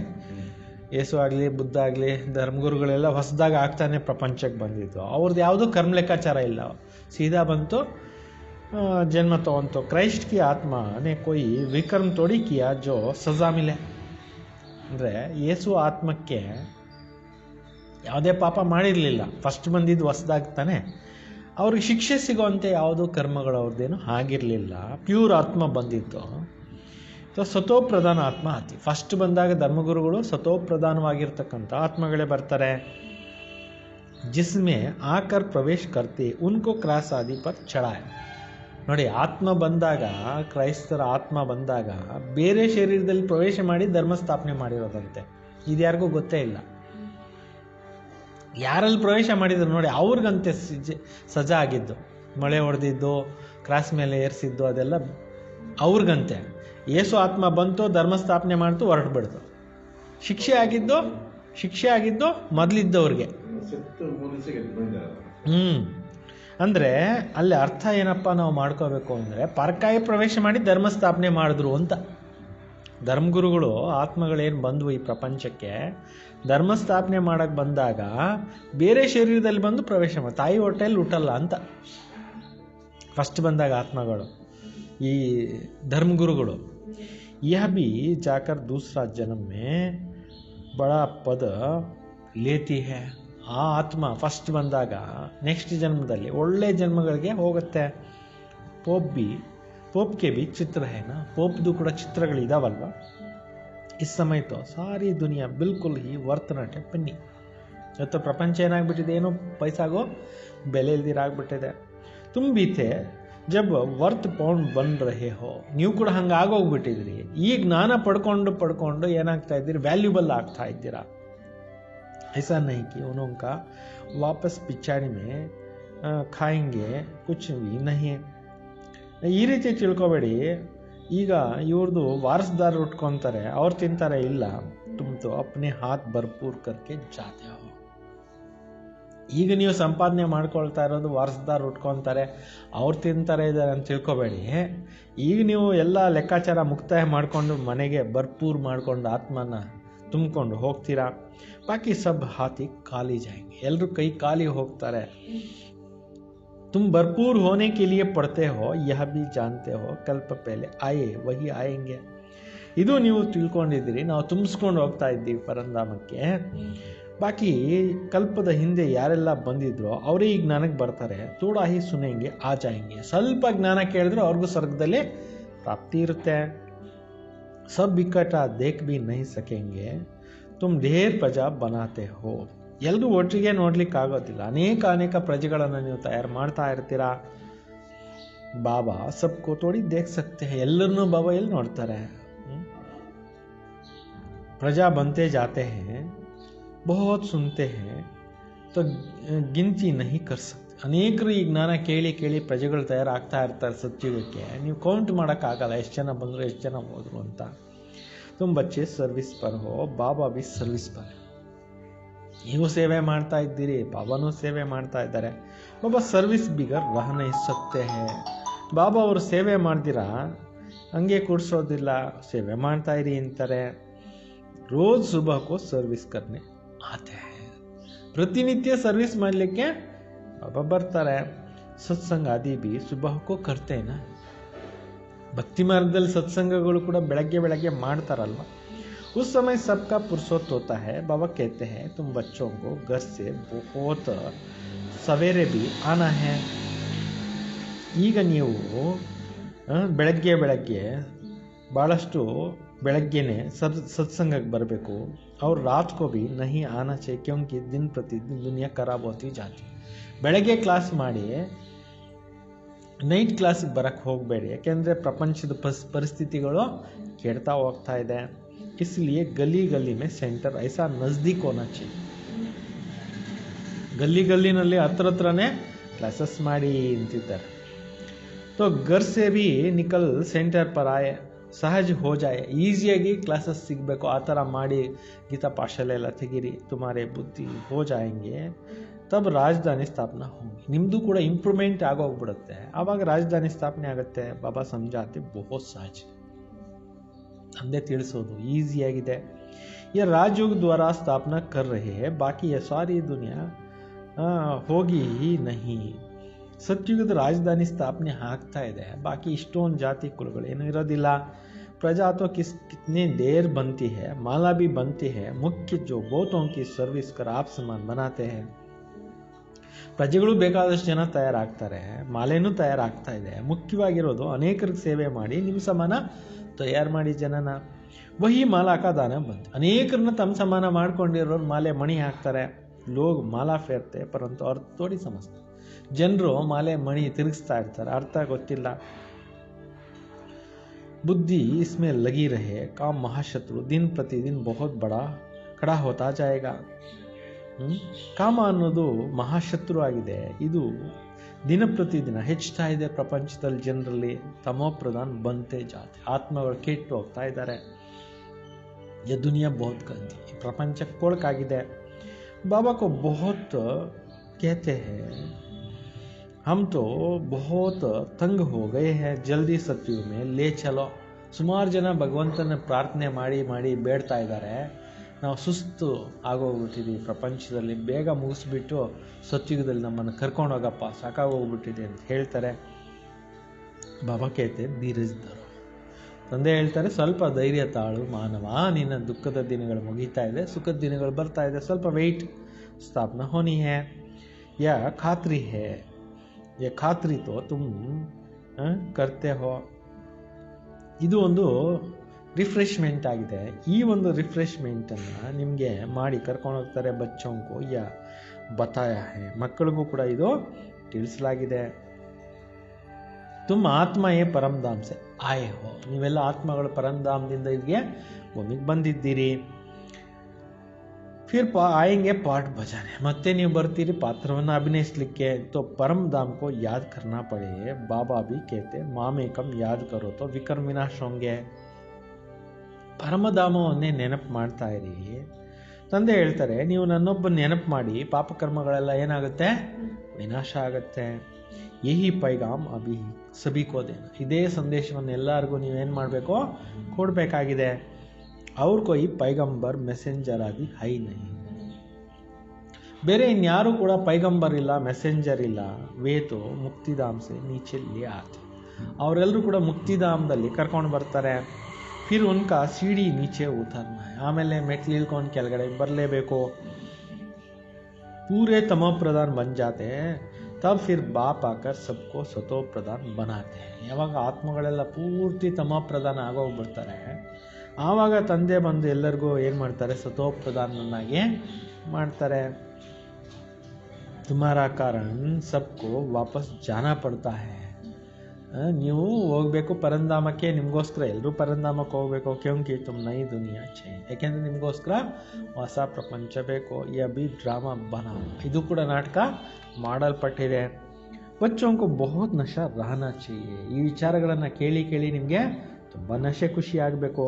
ಯೇಸು ಆಗಲಿ, ಬುದ್ಧ ಆಗಲಿ, ಧರ್ಮಗುರುಗಳೆಲ್ಲ ಹೊಸದಾಗ ಆಗ್ತಾನೆ ಪ್ರಪಂಚಕ್ಕೆ ಬಂದಿತ್ತು. ಅವ್ರದ್ದು ಯಾವುದೂ ಕರ್ಮ ಲೆಕ್ಕಾಚಾರ ಇಲ್ಲ, ಸೀದಾ ಬಂತು, ಜನ್ಮ ತಗೊಂತು. ಕ್ರೈಸ್ಟ್ ಕಿ ಆತ್ಮ ನೆ ಕೋಯಿ ವಿಕರ್ಮ ತೋಡಿ ಕಿಯಾ ಜೋ ಸಜಾ ಮಿಲೆ. ಅಂದರೆ ಯೇಸು ಆತ್ಮಕ್ಕೆ ಯಾವುದೇ ಪಾಪ ಮಾಡಿರಲಿಲ್ಲ, ಫಸ್ಟ್ ಬಂದಿದ್ದು ಹೊಸದಾಗ್ತಾನೆ. ಅವ್ರಿಗೆ ಶಿಕ್ಷೆ ಸಿಗೋವಂತೆ ಯಾವುದೋ ಕರ್ಮಗಳು ಅವ್ರದ್ದೇನು ಆಗಿರಲಿಲ್ಲ. ಪ್ಯೂರ್ ಆತ್ಮ ಬಂದಿತ್ತು. ಸೊ ಸತೋಪ್ರಧಾನ ಆತ್ಮ ಆತಿ. ಫಸ್ಟ್ ಬಂದಾಗ ಧರ್ಮಗುರುಗಳು ಸತೋಪ್ರಧಾನವಾಗಿರ್ತಕ್ಕಂಥ ಆತ್ಮಗಳೇ ಬರ್ತಾರೆ. ಜಿಸ್ಮೆ ಆಕರ್ ಪ್ರವೇಶ ಕರ್ತಿ ಉನ್ಕೋ ಕ್ರಾಸ್ ಆದಿ ಪರ್ ಚಢಾಯ. ನೋಡಿ, ಆತ್ಮ ಬಂದಾಗ, ಕ್ರೈಸ್ತರ ಆತ್ಮ ಬಂದಾಗ ಬೇರೆ ಶರೀರದಲ್ಲಿ ಪ್ರವೇಶ ಮಾಡಿ ಧರ್ಮ ಸ್ಥಾಪನೆ ಮಾಡಿರೋದಂತೆ. ಇದು ಯಾರಿಗೂ ಗೊತ್ತೇ ಇಲ್ಲ. ಯಾರಲ್ಲಿ ಪ್ರವೇಶ ಮಾಡಿದ್ರು ನೋಡಿ, ಅವ್ರಿಗಂತೆ ಸಜಾ ಆಗಿದ್ದು. ಮಳೆ ಹೊಡೆದಿದ್ದು, ಕ್ರಾಸ್ ಮೇಲೆ ಏರಿಸಿದ್ದು ಅದೆಲ್ಲ ಅವ್ರಿಗಂತೆ. ಏಸು ಆತ್ಮ ಬಂತು, ಧರ್ಮ ಸ್ಥಾಪನೆ ಮಾಡ್ತು, ಹೊರಟುಬಿಡ್ತು. ಶಿಕ್ಷೆ ಆಗಿದ್ದು ಮೊದಲಿದ್ದವ್ರಿಗೆ. ಅಂದರೆ ಅಲ್ಲಿ ಅರ್ಥ ಏನಪ್ಪ ನಾವು ಮಾಡ್ಕೋಬೇಕು ಅಂದರೆ, ಪರಕಾಯಿ ಪ್ರವೇಶ ಮಾಡಿ ಧರ್ಮ ಸ್ಥಾಪನೆ ಮಾಡಿದ್ರು ಅಂತ. ಧರ್ಮಗುರುಗಳು ಆತ್ಮಗಳೇನು ಬಂದವು ಈ ಪ್ರಪಂಚಕ್ಕೆ, ಧರ್ಮ ಸ್ಥಾಪನೆ ಮಾಡೋಕ್ಕೆ ಬಂದಾಗ ಬೇರೆ ಶರೀರದಲ್ಲಿ ಬಂದು ಪ್ರವೇಶ ಮಾಡಿ, ತಾಯಿ ಹೊಟ್ಟೆಯಲ್ಲಿ ಹುಟ್ಟಲ್ಲ ಅಂತ ಫಸ್ಟ್ ಬಂದಾಗ ಆತ್ಮಗಳು, ಈ ಧರ್ಮಗುರುಗಳು. यह भी जाकर दूसरा जन्म में बड़ा पद लेती है. ಆ ಆತ್ಮ ಫಸ್ಟ್ ಬಂದಾಗ ನೆಕ್ಸ್ಟ್ ಜನ್ಮದಲ್ಲಿ ಒಳ್ಳೆ ಜನ್ಮಗಳಿಗೆ ಹೋಗುತ್ತೆ. ಪೋಪ್ಗೆ ಬಿ ಚಿತ್ರ ಹೇನ, ಪೋಪ್ದು ಕೂಡ ಚಿತ್ರಗಳಿದಾವಲ್ವ. ಇಸ್ ಸಮಯ ತೋ ಸಾರಿ ದುನಿಯಾ ಬಿಲ್ಕುಲ್ ಹಿ ವರ್ತನಾಟೆ ಪನ್ನಿ. ಇವತ್ತು ಪ್ರಪಂಚ ಏನಾಗ್ಬಿಟ್ಟಿದೆ, ಏನೋ ಪೈಸಾಗೋ ಬೆಲೆ ಇಲ್ದಿರಾಗ್ಬಿಟ್ಟಿದೆ. ತುಂಬೀತೆ ಜಬ್ ವರ್ತ್ ಪೌಂಡ್ ಬಂದ್ ರಹೆ ಹೋ, ನೀವು ಕೂಡ ಹಂಗೆ ಆಗೋಗ್ಬಿಟ್ಟಿದ್ರಿ. ಈ ಜ್ಞಾನ ಪಡ್ಕೊಂಡು ಏನಾಗ್ತಾ ಇದ್ದೀರಿ, ವ್ಯಾಲ್ಯೂಬಲ್ ಆಗ್ತಾ ಇದ್ದೀರಾ. ऐसा नहीं कि उनका वापस पिछाड़ी में खाएंगे कुछ भी नहीं. ಈ ರೀತಿ ತಿಳ್ಕೊಬೇಡಿ. ಈಗ ಇವ್ರದ್ದು ವಾರಸ್ದಾರರು ಉಟ್ಕೊತಾರೆ, ಅವ್ರು ತಿಂತಾರೆ. ಇಲ್ಲ, ತುಮ್ ತೋ ಅಪ್ನೆ ಹಾತ್ ಭರ್ಪೂರ್ ಕರ್ಕೆ ಜಾತೆ ಹೋ. ಈಗ ನೀವು ಸಂಪಾದನೆ ಮಾಡ್ಕೊಳ್ತಾ ಇರೋದು ವಾರಸ್ದಾರ್ ಉಟ್ಕೊತಾರೆ, ಅವ್ರು ತಿಂತಾರೆ ಇದ್ದಾರೆ ಅಂತ ತಿಳ್ಕೊಬೇಡಿ. ಈಗ ನೀವು ಎಲ್ಲ ಲೆಕ್ಕಾಚಾರ ಮುಕ್ತಾಯ ಮಾಡಿಕೊಂಡು ಮನೆಗೆ ಭರ್ಪೂರ್ ಮಾಡಿಕೊಂಡು ಆತ್ಮನ ತುಂಬಿಕೊಂಡು ಹೋಗ್ತೀರಾ. ಬಾಕಿ ಸಬ್ ಹಾತಿ ಖಾಲಿ ಜಾएंगे, ಎಲ್ಲರೂ ಕೈ ಖಾಲಿ ಹೋಗ್ತಾರೆ. तुम भरपूर होने के लिए पढ़ते हो, यह भी जानते हो कल्प पहले आए वही आएंगे. ಇದು ನೀವು ತಿಳ್ಕೊಂಡಿದ್ದೀರಿ, ನಾವು ತುಂಬಿಸ್ಕೊಂಡು ಹೋಗ್ತಾ ಇದ್ದೀವಿ ಪರಂಧಾಮಕ್ಕೆ. ಬಾಕಿ ಕಲ್ಪದ ಹಿಂದೆ ಯಾರೆಲ್ಲ ಬಂದಿದ್ರೋ ಅವರೇ ಈ ಜ್ಞಾನಕ್ಕೆ ಬರ್ತಾರೆ. ಥೋಡಾ ಹಿ ಸುನೆಂಗೆ ಆ ಜಾएंगे, ಸ್ವಲ್ಪ ಜ್ಞಾನ ಕೇಳಿದ್ರೆ ಅವ್ರಿಗೂ ಸ್ವರ್ಗದಲ್ಲಿ ಪ್ರಾಪ್ತಿ ಇರುತ್ತೆ. ಸಬ್ ಇಕ್ಕಟ್ಟ ದೇಖ್ भी नहीं सकेंगे, तुम ढेर ಪ್ರಜಾ बनाते हो. ಎಲ್ಲರೂ ಒಟ್ಟಿಗೆ ನೋಡ್ಲಿಕ್ಕೆ ಆಗೋದಿಲ್ಲ, ಅನೇಕ ಪ್ರಜೆಗಳನ್ನು ನೀವು ತಯಾರು ಮಾಡ್ತಾ ಇರ್ತೀರಾ. ಬಾಬಾ ಸಬ್ಕೋ ತೋಡಿ ದೇಖ್ ಸಕ್ತೆ ಹೈ, ಎಲ್ಲರನ್ನೂ ಬಾಬಾ ಎಲ್ಲಿ ನೋಡ್ತಾರೆ. ಪ್ರಜಾ ಬಂತೆ ಜಾತೆ ಹೈ, ಬಹುತ್ ಸುನ್ತೆ ಹೈ, ತೋ ಗಿನತಿ ನಹಿ ಕರ್ ಸಕ್ತೆ. ಅನೇಕರು ಈ ಜ್ಞಾನ ಕೇಳಿ ಪ್ರಜೆಗಳು ತಯಾರಾಗ್ತಾ ಇರ್ತಾರೆ ಸತ್ಯುಗಕ್ಕೆ. ನೀವು ಕೌಂಟ್ ಮಾಡೋಕ್ಕಾಗಲ್ಲ ಎಷ್ಟು ಜನ ಬಂದರು ಎಷ್ಟು ಜನ ಹೋದ್ರು ಅಂತ. तुम बच्चे सर्विस पर हो, बाबा भी सर्विस पर है. ನೀವು ಸೇವೆ ಮಾಡ್ತಾ ಇದ್ದೀರಿ, ಬಾಬಾನೂ ಸೇವೆ ಮಾಡ್ತಾ ಇದ್ದಾರೆ. ಬಾಬಾ ಸರ್ವಿಸ್ ಬಿಗರ್ ರಹ ನಹಿ ಸಕ್ತೆ ಹೈ. ಬಾಬಾ ಅವರು ಸೇವೆ ಮಾಡ್ದಿರಾ ಹಂಗೆ ಕೂಡ್ಸೋದಿಲ್ಲ, ಸೇವೆ ಮಾಡ್ತಾ ಇರಿ ಅಂತಾರೆ. ರೋಜ್ ಸುಬಹಕೋ ಸರ್ವಿಸ್ ಕರ್ನೆ ಆತೆ ಹೈ, ಪ್ರತಿನಿತ್ಯ ಸರ್ವಿಸ್ ಮಾಡಲಿಕ್ಕೆ ಬಾಬಾ ಬರ್ತಾರೆ. ಸತ್ಸಂಗ ಆದಿ ಬಿ ಸುಬಹಕೋ ಕರ್ತೇನ. ಭಕ್ತಿ ಮಾರ್ಗದಲ್ಲಿ ಸತ್ಸಂಗಗಳು ಕೂಡ ಬೆಳಗ್ಗೆ ಮಾಡ್ತಾರಲ್ವ. उस समय सबका फुर्सत होता है. बाबा कहते हैं तुम बच्चों को घर से बहुत सवेरे भी आना है. ಈಗ ನೀವು ಬೆಳಗ್ಗೆ ಭಾಳಷ್ಟು ಬೆಳಗ್ಗೆನೆ ಸತ್ಸಂಗಕ್ಕೆ ಬರಬೇಕು. और रात को भी नहीं आना चाहिए क्योंकि दिन प्रतिदिन दुनिया खराब होती जाती. ಬೆಳಗ್ಗೆ ಕ್ಲಾಸ್ ಮಾಡಿ ನೈಟ್ ಕ್ಲಾಸಿಗೆ ಬರಕ್ಕೆ ಹೋಗಬೇಡಿ, ಯಾಕೆಂದರೆ ಪ್ರಪಂಚದ ಪರಿಸ್ಥಿತಿಗಳು ಕೆಡ್ತಾ ಹೋಗ್ತಾ ಇದೆ. इसलिए गली में सेंटर ऐसा नज़दीक होना चाहिए. ಗಲ್ಲಿನಲ್ಲಿ ಹತ್ರನೇ ಕ್ಲಾಸಸ್ ಮಾಡಿ ಅಂತಿದ್ದಾರೆ. तो घर से भी निकल सेंटर पर आए, सहज हो जाए. ಈಸಿಯಾಗಿ ಕ್ಲಾಸಸ್ ಸಿಗಬೇಕು, ಆ ಥರ ಮಾಡಿ ಗೀತಾ ಪಾಠಶಾಲೆ ಎಲ್ಲ ತೆಗೀರಿ. तुम्हारे बुद्धि हो जाएंगे तब ರಾಜಧಾನಿ ಸ್ಥಾಪನಾ ಹೋಗಿ. ನಿಮ್ಮದು ಕೂಡ ಇಂಪ್ರೂವ್ಮೆಂಟ್ ಆಗೋಗ್ಬಿಡುತ್ತೆ, ಆವಾಗ ರಾಜಧಾನಿ ಸ್ಥಾಪನೆ ಆಗುತ್ತೆ. ಬಾಬಾ ಸಮझाते बहुत सहज, हमने ತಿಳಿಸೋದು ಈಸಿಯಾಗಿದೆ. ये राजयोग द्वारा स्थापना कर रहे हैं, बाकी ये सारी दुनिया ಹೋಗಿ ही नहीं. ಸತ್ಯುಗದ ರಾಜಧಾನಿ ಸ್ಥಾಪನೆ ಆಗ್ತಾ ಇದೆ, ಬಾಕಿ ಇಷ್ಟೊಂದು ಜಾತಿ ಕುಲಗಳೇನು ಇರೋದಿಲ್ಲ. प्रजा तो कितने देर बनती है, माला भी बनती है. मुख्य जो बहुतों की सर्विस कर आप समान बनाते हैं. ಪ್ರಜೆಗಳು ಬೇಕಾದಷ್ಟು ಜನ ತಯಾರಾಗ್ತಾರೆ, ಮಾಲೆನೂ ತಯಾರಾಗ್ತಾ ಇದೆ. ಮುಖ್ಯವಾಗಿರೋದು ಅನೇಕರಿಗೆ ಸೇವೆ ಮಾಡಿ ನಿಮ್ಮ ಸಮಾನ ತಯಾರು ಮಾಡಿ ಜನನ. ವಹಿ ಮಾಲಾಕ ದಾನ ಬಂತು. ಅನೇಕರನ್ನ ತಮ್ಮ ಸಮಾನ ಮಾಡ್ಕೊಂಡಿರೋರು ಮಾಲೆ ಮಣಿ ಹಾಕ್ತಾರೆ. ಲೋಗ್ ಮಾಲಾ ಫೇರ್ತೆ ಪರಂತು ಅವ್ರ ತೋಡಿ ಸಮಸ್ತೆ. ಜನರು ಮಾಲೆ ಮಣಿ ತಿರುಗಿಸ್ತಾ ಇರ್ತಾರೆ, ಅರ್ಥ ಗೊತ್ತಿಲ್ಲ. बुद्धि इसमें लगी रहे, काम महाशत्रु दिन प्रतिदिन बहुत बड़ा खड़ा होता जाएगा. ಕಾಮ ಅನ್ನೋದು ಮಹಾಶತ್ರು ಆಗಿದೆ. ಇದು ದಿನ ಪ್ರತಿದಿನ ಹೆಚ್ಚುತ್ತಾ ಇದೆ. ಪ್ರಪಂಚದಲ್ಲಿ ಜನರಲ್ಲಿ ತಮೋ ಪ್ರಧಾನ್ ಬಂತೆ ಜಾತಿ, ಆತ್ಮಗಳು ಕೆಟ್ಟು ಹೋಗ್ತಾ ಇದ್ದಾರೆ. ये दुनिया बहुत गंदी, प्रपंच कोड़काಗಿದೆ. बाबा को बहुत कहते हैं हम तो बहुत तंग हो गए हैं, जल्दी सत्युग में ले चलो. ಸುಮಾರು ಜನ ಭಗವಂತನ ಪ್ರಾರ್ಥನೆ ಮಾಡಿ ಮಾಡಿ ಬೇಡ್ತಾ ಇದ್ದಾರೆ. ನಾವು ಸುಸ್ತು ಆಗೋಗ್ಬಿಟ್ಟಿದ್ದೀವಿ ಪ್ರಪಂಚದಲ್ಲಿ, ಬೇಗ ಮುಗಿಸ್ಬಿಟ್ಟು ಸತ್ಯುಗದಲ್ಲಿ ನಮ್ಮನ್ನು ಕರ್ಕೊಂಡೋಗಪ್ಪ, ಸಾಕಾಗೋಗ್ಬಿಟ್ಟಿದೆ ಅಂತ ಹೇಳ್ತಾರೆ. ಬಾಬಾ ಕೇಳ್ತೆ ಧೀರಜಿದ್ದರು. ತಂದೆ ಹೇಳ್ತಾರೆ ಸ್ವಲ್ಪ ಧೈರ್ಯ ತಾಳು ಮಾನವ, ನಿನ್ನ ದುಃಖದ ದಿನಗಳು ಮುಗೀತಾ ಇದೆ, ಸುಖದ ದಿನಗಳು ಬರ್ತಾ ಇದೆ, ಸ್ವಲ್ಪ ವೆಯ್ಟ್. ಸ್ಥಾಪನಾ ಹೋನಿ ಹೇ, ಯಾ ಖಾತ್ರಿ ಹೇ, ಯಾ ಖಾತ್ರಿ ತೋ ತುಮ್ ಕರ್ತೆ ಹೋ. ಇದು ಒಂದು ರಿಫ್ರೆಶ್ಮೆಂಟ್ ಆಗಿದೆ. ಈ ಒಂದು ರಿಫ್ರೆಶ್ಮೆಂಟನ್ನು ನಿಮಗೆ ಮಾಡಿ ಕರ್ಕೊಂಡು ಹೋಗ್ತಾರೆ. ಬಚ್ಚೋಂಕು ಯಾ ಬತಾಯ ಹೇ, ಮಕ್ಕಳಿಗೂ ಕೂಡ ಇದು ತಿಳಿಸಲಾಗಿದೆ. ತುಮ್ ಆತ್ಮ ಏ ಪರಮಧಾಮ್ ಸೆ ಆಯೆ ಹೋ, ನೀವೆಲ್ಲ ಆತ್ಮಗಳು ಪರಂಧಾಮದಿಂದ ಇಲ್ಲಿಗೆ ಭೂಮಿಗೆ ಬಂದಿದ್ದೀರಿ. ಫಿರ್ ಆಯಂಗೆ ಪಾಠ ಬಜಾನೆ, ಮತ್ತೆ ನೀವು ಬರ್ತೀರಿ ಪಾತ್ರವನ್ನು ಅಭಿನಯಿಸಲಿಕ್ಕೆ. तो परमधाम को याद करना पड़े. बाबा भी कहते मामेकम याद करो तो विकर्म विनाश होंगे. ಪರಮಧಾಮವನ್ನೇ ನೆನಪು ಮಾಡ್ತಾ ಇರಿ. ತಂದೆ ಹೇಳ್ತಾರೆ ನೀವು ನನ್ನೊಬ್ಬ ನೆನಪು ಮಾಡಿ ಪಾಪಕರ್ಮಗಳೆಲ್ಲ ಏನಾಗುತ್ತೆ, ವಿನಾಶ ಆಗುತ್ತೆ. ಯಹಿ ಪೈಗಾಮ್ ಅಭಿ ಸಭಿ ಕೋ ದೇನಾ, ಇದೇ ಸಂದೇಶವನ್ನು ಎಲ್ಲರಿಗೂ ನೀವೇನು ಮಾಡಬೇಕು, ಕೊಡಬೇಕಾಗಿದೆ. ಅವ್ರ ಕೋಯಿ ಪೈಗಂಬರ್ ಮೆಸೆಂಜರ್ ಆಗಿ ಹೈ ನಹಿ, ಬೇರೆ ಇನ್ಯಾರು ಕೂಡ ಪೈಗಂಬರ್ ಇಲ್ಲ, ಮೆಸೆಂಜರ್ ಇಲ್ಲ. ವೇತೋ ಮುಕ್ತಿಧಾಮ್ ಸೆ ನೀಚೆ ಲೇ ಆತೆ, ಅವರೆಲ್ಲರೂ ಕೂಡ ಮುಕ್ತಿಧಾಮದಲ್ಲಿ ಕರ್ಕೊಂಡು ಬರ್ತಾರೆ. ಫಿರ್ ಉನ್ಕಾ ಸೀಡಿ ನೀಚೆ ಉತರ್ನ, ಆಮೇಲೆ ಮೆಟ್ಲು ಇಳ್ಕೊಂಡು ಕೆಳಗಡೆ ಬರಲೇಬೇಕು. पूरे तमो प्रधान बन जाते हैं, तब फिर बाप आकर सबको सतो प्रधान बनाते हैं. ಯಾವಾಗ ಆತ್ಮಗಳೆಲ್ಲ ಪೂರ್ತಿ ತಮೋ ಪ್ರಧಾನ ಆಗೋಗ್ಬಿಡ್ತಾರೆ, ಆವಾಗ ತಂದೆ ಬಂದು ಎಲ್ಲರಿಗೂ ಏನು ಮಾಡ್ತಾರೆ, ಸತೋ ಪ್ರಧಾನನ್ನಾಗಿ ಮಾಡ್ತಾರೆ. तुम्हारा कारण सबको वापस जाना पड़ता है. ನೀವು ಹೋಗ್ಬೇಕು ಪರಂಧಾಮಕ್ಕೆ, ನಿಮಗೋಸ್ಕರ ಎಲ್ಲರೂ ಪರಂಧಾಮಕ್ಕೆ ಹೋಗ್ಬೇಕು. ಕ್ಯೋಂಕಿ ತುಮ್ ನೈ ದುನಿಯಾ ಛೇ, ಯಾಕೆಂದರೆ ನಿಮಗೋಸ್ಕರ ಹೊಸ ಪ್ರಪಂಚ ಬೇಕು. ಈ ಅಭಿ ಡ್ರಾಮಾ ಬನ, ಇದು ಕೂಡ ನಾಟಕ ಮಾಡಲ್ಪಟ್ಟಿದೆ. ಬಚ್ಚೋಂಕು ಬಹುತ್ ನಶಾ ರಹನಾ ಚಾಹಿಯೆ, ಈ ವಿಚಾರಗಳನ್ನು ಕೇಳಿ ಕೇಳಿ ನಿಮಗೆ ತುಂಬ ನಶೆ ಖುಷಿ ಆಗಬೇಕು.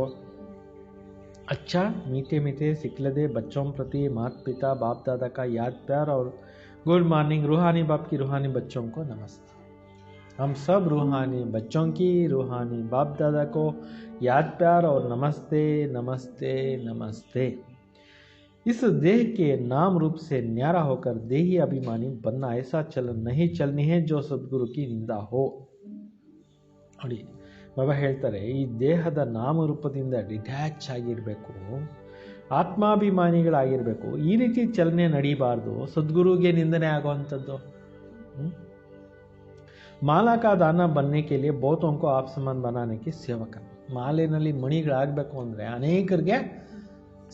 अच्छा मीठे मीठे सिखलदे बच्चों प्रति माता पिता बाप दादा का याद प्यार और गुड मॉर्निंग. रूहानी बाप की रूहानी बच्चों को नमस्ते. हम सब रूहानी बच्चों की रूहानी बाप दादा को याद प्यार और नमस्ते नमस्ते नमस्ते. इस देह के नाम रूप से न्यारा होकर देही अभिमानी बनना, ऐसा चलन नहीं चलनी है जो सद्गुरु की निंदा हो. ನೋಡಿ ಬಾಬಾ ಹೇಳ್ತಾರೆ, ಈ ದೇಹದ ನಾಮರೂಪದಿಂದ ಡಿಟ್ಯಾಚ್ ಆಗಿರಬೇಕು, ಆತ್ಮಾಭಿಮಾನಿಗಳಾಗಿರಬೇಕು. ಈ ರೀತಿ ಚಲನೆ ನಡೀಬಾರ್ದು, ಸದ್ಗುರುಗೆ ನಿಂದನೆ ಆಗುವಂಥದ್ದು. ಮಾಲಾ ಕಾ ದಾನ ಬನ್ನೆ ಕೆ ಲಿಯೆ ಬಹುತೋं को आप समान बनाने की सेवा कर. ಮಾಲೆನಲ್ಲಿ ಮಣಿಗಳಾಗಬೇಕು ಅಂದರೆ ಅನೇಕರಿಗೆ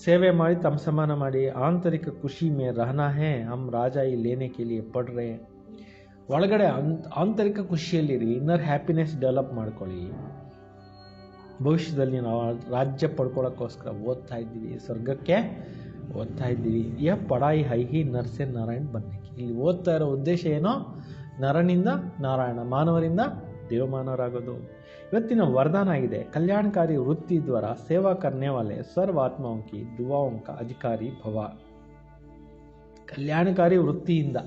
ಸೇವೆ ಮಾಡಿ ತಮ್ಮ ಸಮಾನ ಮಾಡಿ. ಆಂತರಿಕ ಖುಷಿ ಮೇ ರಹನಾ ಹೇ, ಹಮ್ ರಾಜಾಯಿ ಲೇನೆ ಕೆ ಲಿಯೆ ಪಡ್ ರೇ. ಒಳಗಡೆ ಆಂತರಿಕ ಖುಷಿಯಲ್ಲಿರಿ, ಇನ್ನರ್ ಹ್ಯಾಪಿನೆಸ್ ಡೆವಲಪ್ ಮಾಡ್ಕೊಳ್ಳಿ. ಭವಿಷ್ಯದಲ್ಲಿ ನಾವು ರಾಜ್ಯ ಪಡ್ಕೊಳ್ಳೋಕ್ಕೋಸ್ಕರ ಓದ್ತಾ ಇದ್ದೀವಿ, ಸ್ವರ್ಗಕ್ಕೆ ಓದ್ತಾ ಇದ್ದೀವಿ. ಯ ಪಡಾಯಿ ಹೈಹಿ ನರ್ಸೆ ನಾರಾಯಣ್ ಬನ್ನಕ್ಕೆ, ಇಲ್ಲಿ ಓದ್ತಾ ಇರೋ ಉದ್ದೇಶ ಏನೋ, ನರನಿಂದ ನಾರಾಯಣ, ಮಾನವರಿಂದ ದೇವಮಾನವರಾಗೋದು. ಇವತ್ತಿನ ವರದಾನ ಆಗಿದೆ, ಕಲ್ಯಾಣಕಾರಿ ವೃತ್ತಿ ದ್ವಾರ ಸೇವಾ ಕರ್ನೆ ವಾಲೆ ಸರ್ವ ಆತ್ಮಾओं की दुआओं का अधिकारी ಭವ. ಕಲ್ಯಾಣಕಾರಿ ವೃತ್ತಿಯಿಂದ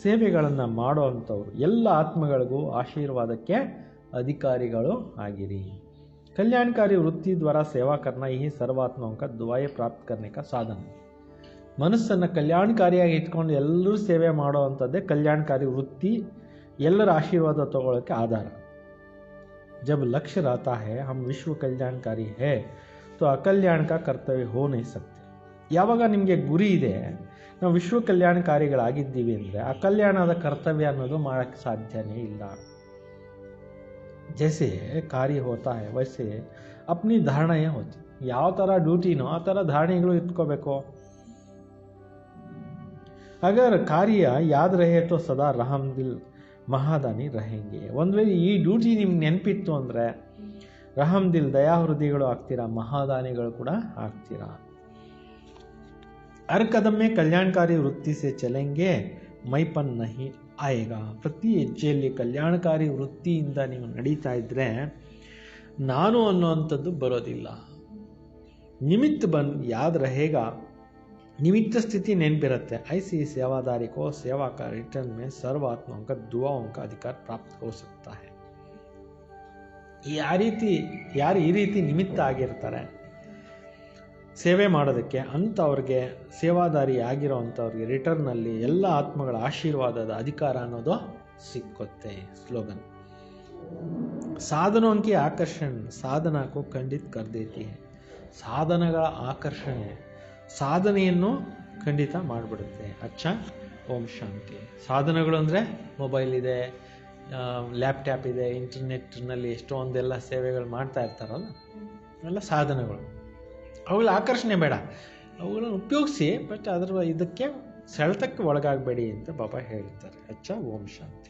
ಸೇವೆಗಳನ್ನು ಮಾಡುವಂಥವ್ರು ಎಲ್ಲ ಆತ್ಮಗಳಿಗೂ ಆಶೀರ್ವಾದಕ್ಕೆ ಅಧಿಕಾರಿಗಳು ಆಗಿರಿ. ಕಲ್ಯಾಣಕಾರಿ ವೃತ್ತಿ ದ್ವಾರ ಸೇವಾ ಕರ್ನ ಈ ಸರ್ವಾತ್ಮಾओं का दुआएं प्राप्त करने का साधन. ಮನಸ್ಸನ್ನು ಕಲ್ಯಾಣಕಾರಿಯಾಗಿ ಇಟ್ಕೊಂಡು ಎಲ್ಲರೂ ಸೇವೆ ಮಾಡುವಂಥದ್ದೇ ಕಲ್ಯಾಣಕಾರಿ ವೃತ್ತಿ, ಎಲ್ಲರ ಆಶೀರ್ವಾದ ತಗೊಳ್ಳೋಕ್ಕೆ ಆಧಾರ. जब लक्ष्य रहता है हम विश्व कल्याणकारी है तो अकल्याण का कर्तव्य हो नहीं सकते. ಯಾವಾಗ ನಿಮಗೆ ಗುರಿ ಇದೆ, ನಾವು ವಿಶ್ವ ಕಲ್ಯಾಣಕಾರಿಗಳಾಗಿದ್ದೀವಿ ಅಂದರೆ ಅಕಲ್ಯಾಣದ ಕರ್ತವ್ಯ ಅನ್ನೋದು ಮಾಡೋಕ್ಕೆ ಸಾಧ್ಯನೇ ಇಲ್ಲ. ಜೈಸೆ ಕಾರ್ಯ ಹೋತಾ ಹೈ ವೈಸೆ ಅಪ್ನಿ ಧಾರಣೆ ಹೋತಿ. ಯಾವ ಥರ ಡ್ಯೂಟಿನೋ ಆ ಥರ ಧಾರಣೆಗಳು ಇಟ್ಕೋಬೇಕು. ಅಗರ್ ಕಾರ್ಯ ಯಾದ್ ರಹೆ ತೋ ಸದಾ ರಹಮ್ ದಿಲ್ ಮಹಾದಾನಿ ರಹೆಂಗೆ. ಒಂದು ವೇಳೆ ಈ ಡ್ಯೂಟಿ ನಿಮ್ಗೆ ನೆನಪಿತ್ತು ಅಂದರೆ ರಹಮ್ ದಿಲ್ ದಯಾಹೃದಯಗಳು ಆಗ್ತೀರಾ, ಮಹಾದಾನಿಗಳು ಕೂಡ ಆಗ್ತೀರಾ. हर कदम में कल्याणकारी वृत्ति से चलेंगे, मैपन नहीं ಆಯೇಗ. ಪ್ರತಿ ಹೆಜ್ಜೆಯಲ್ಲಿ ಕಲ್ಯಾಣಕಾರಿ ವೃತ್ತಿಯಿಂದ ನೀವು ನಡೀತಾ ಇದ್ದರೆ ನಾನು ಅನ್ನುವಂಥದ್ದು ಬರೋದಿಲ್ಲ. ನಿಮಿತ್ತ ಯಾದ್ रहेगा, निमित्त स्थिति नेनपिरತ್ತೆ. ऐसी सेवादारी को सेवा का रिटर्न में सर्व आत्माओं का दुआओं का अधिकार प्राप्त हो सकता है. ಯಾರು ಈ ರೀತಿ ನಿಮಿತ್ತ ಆಗಿರ್ತಾರೆ ಸೇವೆ ಮಾಡೋದಕ್ಕೆ, ಅಂಥವ್ರಿಗೆ ಸೇವಾದಾರಿ ಆಗಿರೋ ಅಂಥವ್ರಿಗೆ ರಿಟರ್ನಲ್ಲಿ ಎಲ್ಲ ಆತ್ಮಗಳ ಆಶೀರ್ವಾದದ ಅಧಿಕಾರ ಅನ್ನೋದು ಸಿಕ್ಕುತ್ತೆ. ಸ್ಲೋಗನ್ ಸಾಧನೋं की आकर्षण साधना को खंडित कर देती है. ಸಾಧನಗಳ ಆಕರ್ಷಣೆ ಸಾಧನೆಯನ್ನು ಖಂಡಿತ ಮಾಡಿಬಿಡುತ್ತೆ. ಅಚ್ಚಾ, ಓಂ ಶಾಂತಿ. ಸಾಧನಗಳು ಅಂದರೆ ಮೊಬೈಲ್ ಇದೆ, ಲ್ಯಾಪ್ಟಾಪ್ ಇದೆ, ಇಂಟರ್ನೆಟ್ನಲ್ಲಿ ಎಷ್ಟೊಂದೆಲ್ಲ ಸೇವೆಗಳು ಮಾಡ್ತಾ ಇರ್ತಾರಲ್ಲ, ಅವೆಲ್ಲ ಸಾಧನಗಳು. ಅವುಗಳ ಆಕರ್ಷಣೆ ಬೇಡ, ಅವುಗಳನ್ನು ಉಪಯೋಗಿಸಿ, ಬಟ್ ಅದರ ಇದಕ್ಕೆ ಸೆಳೆತಕ್ಕೆ ಒಳಗಾಗಬೇಡಿ ಅಂತ ಬಾಬಾ ಹೇಳ್ತಾರೆ. ಅಚ್ಚಾ, ಓಂ ಶಾಂತಿ.